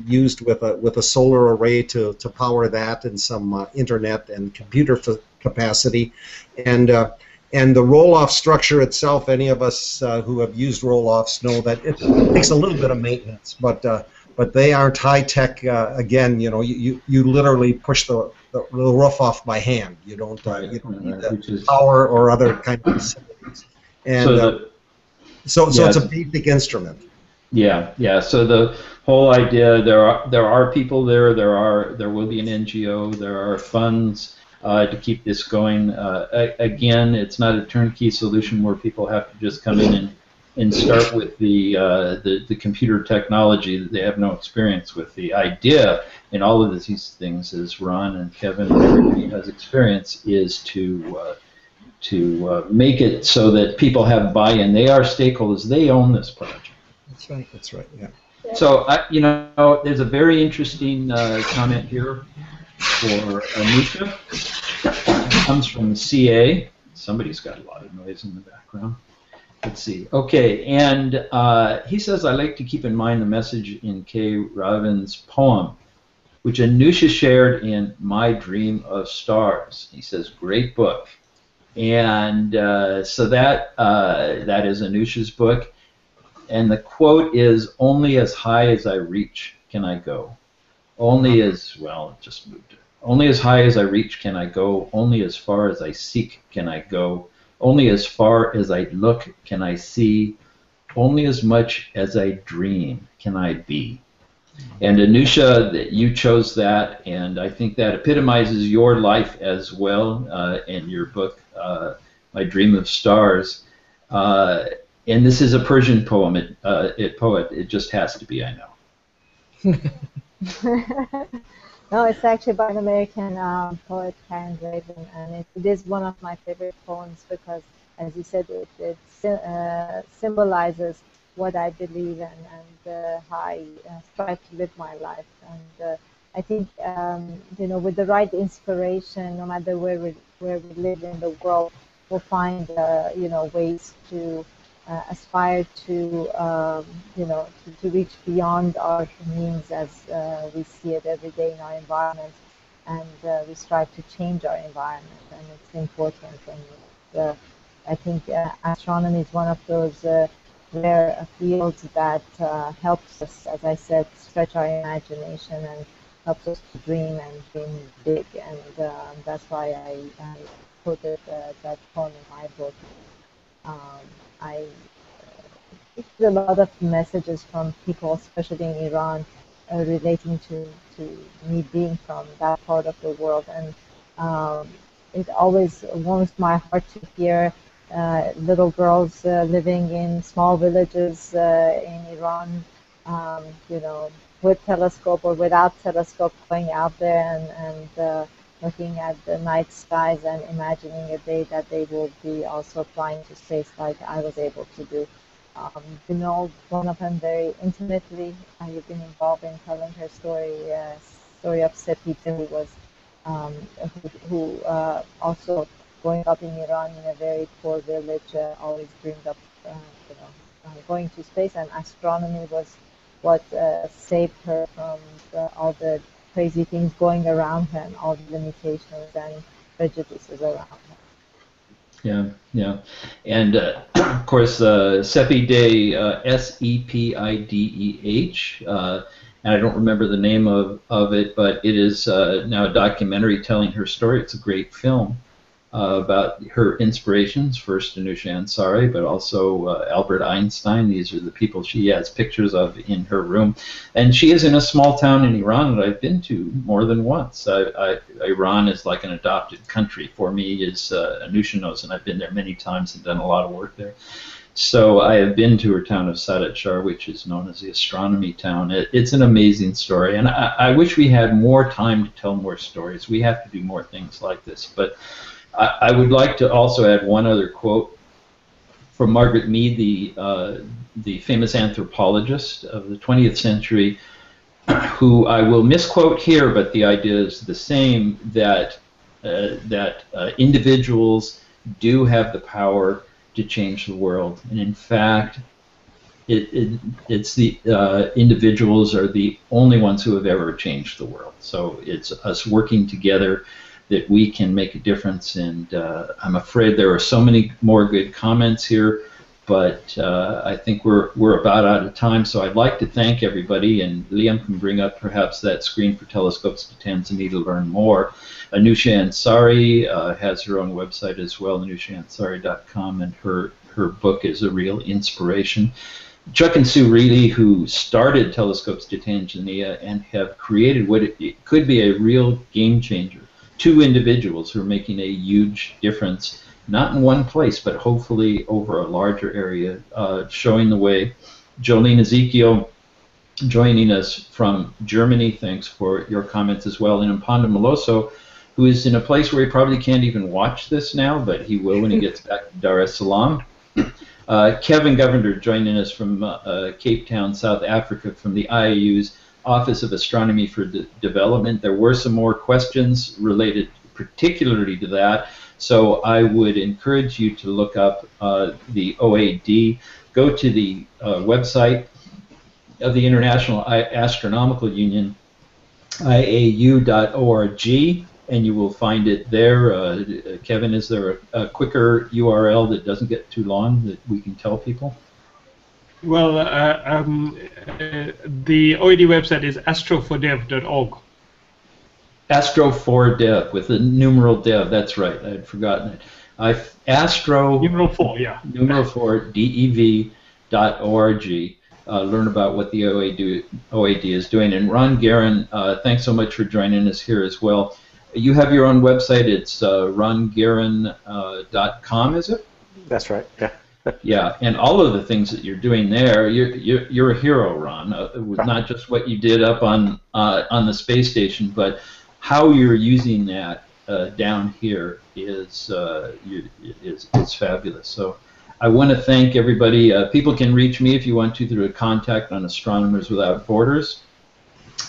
used with a solar array to power that, and some internet and computer capacity. And the roll-off structure itself, any of us who have used roll-offs know that it takes a little bit of maintenance, but they aren't high-tech. Again, you know, you literally push the the roof off by hand. You don't Right, need the which is power or other kind of facilities. And so so yeah, it's a basic instrument. yeah. So the whole idea, there are people there. There will be an NGO. There are funds to keep this going. Again, it's not a turnkey solution where people have to just come in and start with the computer technology that they have no experience with. The idea in all of these things, as Ron and Kevin and everybody has experience, is to make it so that people have buy-in. They are stakeholders. They own this project. That's right. That's right. Yeah. So there's a very interesting comment here for Anousheh. It comes from CA. Somebody's got a lot of noise in the background. Let's see. Okay, and he says, I like to keep in mind the message in K. Ravin's poem, which Anousheh shared in My Dream of Stars. He says, great book. And so that is Anousheh's book. And the quote is, only as high as I reach can I go. Only as, well, it just moved it. Only as high as I reach can I go. Only as far as I seek can I go. Only as far as I look can I see. Only as much as I dream can I be. And Anousheh, you chose that, and I think that epitomizes your life as well in your book, My Dream of Stars. And this is a Persian poem. It just has to be, I know. No, it's actually by an American poet, Garan, and it is one of my favorite poems because, as you said, it symbolizes what I believe in and how I strive to live my life. And I think, with the right inspiration, no matter where we live in the world, we'll find, ways to aspire to, to reach beyond our means as we see it every day in our environment, and we strive to change our environment, and it's important. And I think astronomy is one of those rare fields that helps us, as I said, stretch our imagination and helps us to dream and dream big, and that's why I quoted that poem in my book. I get a lot of messages from people, especially in Iran, relating to me being from that part of the world, and it always warms my heart to hear little girls living in small villages in Iran, with telescope or without telescope, going out there and looking at the night skies and imagining a day that they will be also flying to space like I was able to do. One of them very intimately. I've been involved in telling her story of Sepide, who was who also growing up in Iran in a very poor village, always dreamed of going to space, and astronomy was what saved her from all the crazy things going around her and all the limitations and prejudices around her. Yeah. And of course, Sepideh, Sepideh, and I don't remember the name of it, but it is now a documentary telling her story. It's a great film about her inspirations, first Anousheh Ansari, but also Albert Einstein. These are the people she has pictures of in her room. And she is in a small town in Iran that I've been to more than once. Iran is like an adopted country for me, as Anousheh knows, and I've been there many times and done a lot of work there. So I have been to her town of Sadat Shah, which is known as the Astronomy town. It's an amazing story, and I wish we had more time to tell more stories. We have to do more things like this. But I would like to also add one other quote from Margaret Mead, the famous anthropologist of the 20th century, who I will misquote here, but the idea is the same, that individuals do have the power to change the world. And in fact, it's the individuals are the only ones who have ever changed the world. So it's us working together that we can make a difference. And I'm afraid there are so many more good comments here. But I think we're about out of time, so I'd like to thank everybody, and Liam can bring up perhaps that screen for Telescopes to Tanzania to learn more. Anousheh Ansari has her own website as well, AnoushehAnsari.com, and her book is a real inspiration. Chuck and Sue Reilly, who started Telescopes to Tanzania and have created what it could be a real game changer. Two individuals who are making a huge difference, not in one place, but hopefully over a larger area, showing the way. Jolene Ezekiel joining us from Germany, thanks for your comments as well. And Mpanda Maloso, who is in a place where he probably can't even watch this now, but he will when he gets back to Dar es Salaam. Kevin Govender joining us from Cape Town, South Africa, from the IAU's Office of Astronomy for Development. There were some more questions related particularly to that, so I would encourage you to look up the OAD. Go to the website of the International Astronomical Union, iau.org, and you will find it there. Kevin, is there a quicker URL that doesn't get too long that we can tell people? Well, the OED website is astrofordev.org. Astro4Dev, with the numeral dev, that's right, I had forgotten it. Numeral 4, yeah. Numeral 4, DEV.org. Learn about what the OAD is doing. And Ron Garan, thanks so much for joining us here as well. You have your own website. It's rongaran.com, is it? That's right. Yeah. Yeah, and all of the things that you're doing there, you're a hero, Ron. Not just what you did up on the space station, but how you're using that down here is fabulous. So I want to thank everybody. People can reach me if you want to through a contact on Astronomers Without Borders.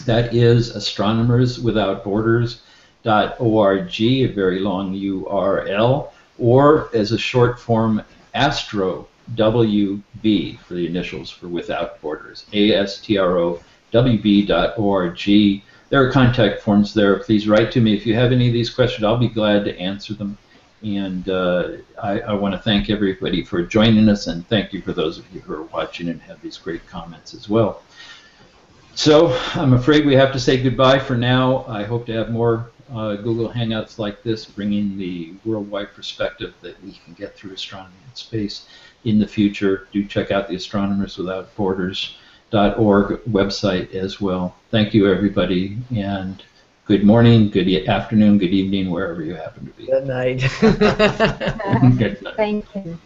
That is astronomerswithoutborders.org, a very long URL, or as a short form, Astro WB for the initials for Without Borders, ASTROWB.org. There are contact forms there. Please write to me if you have any of these questions. I'll be glad to answer them. And I want to thank everybody for joining us, and thank you for those of you who are watching and have these great comments as well. So I'm afraid we have to say goodbye for now. I hope to have more Google Hangouts like this, bringing the worldwide perspective that we can get through astronomy and space in the future. Do check out the Astronomers Without Borders.org website as well. Thank you, everybody, and good morning, good afternoon, good evening, wherever you happen to be. Good night. Good night. Thank you.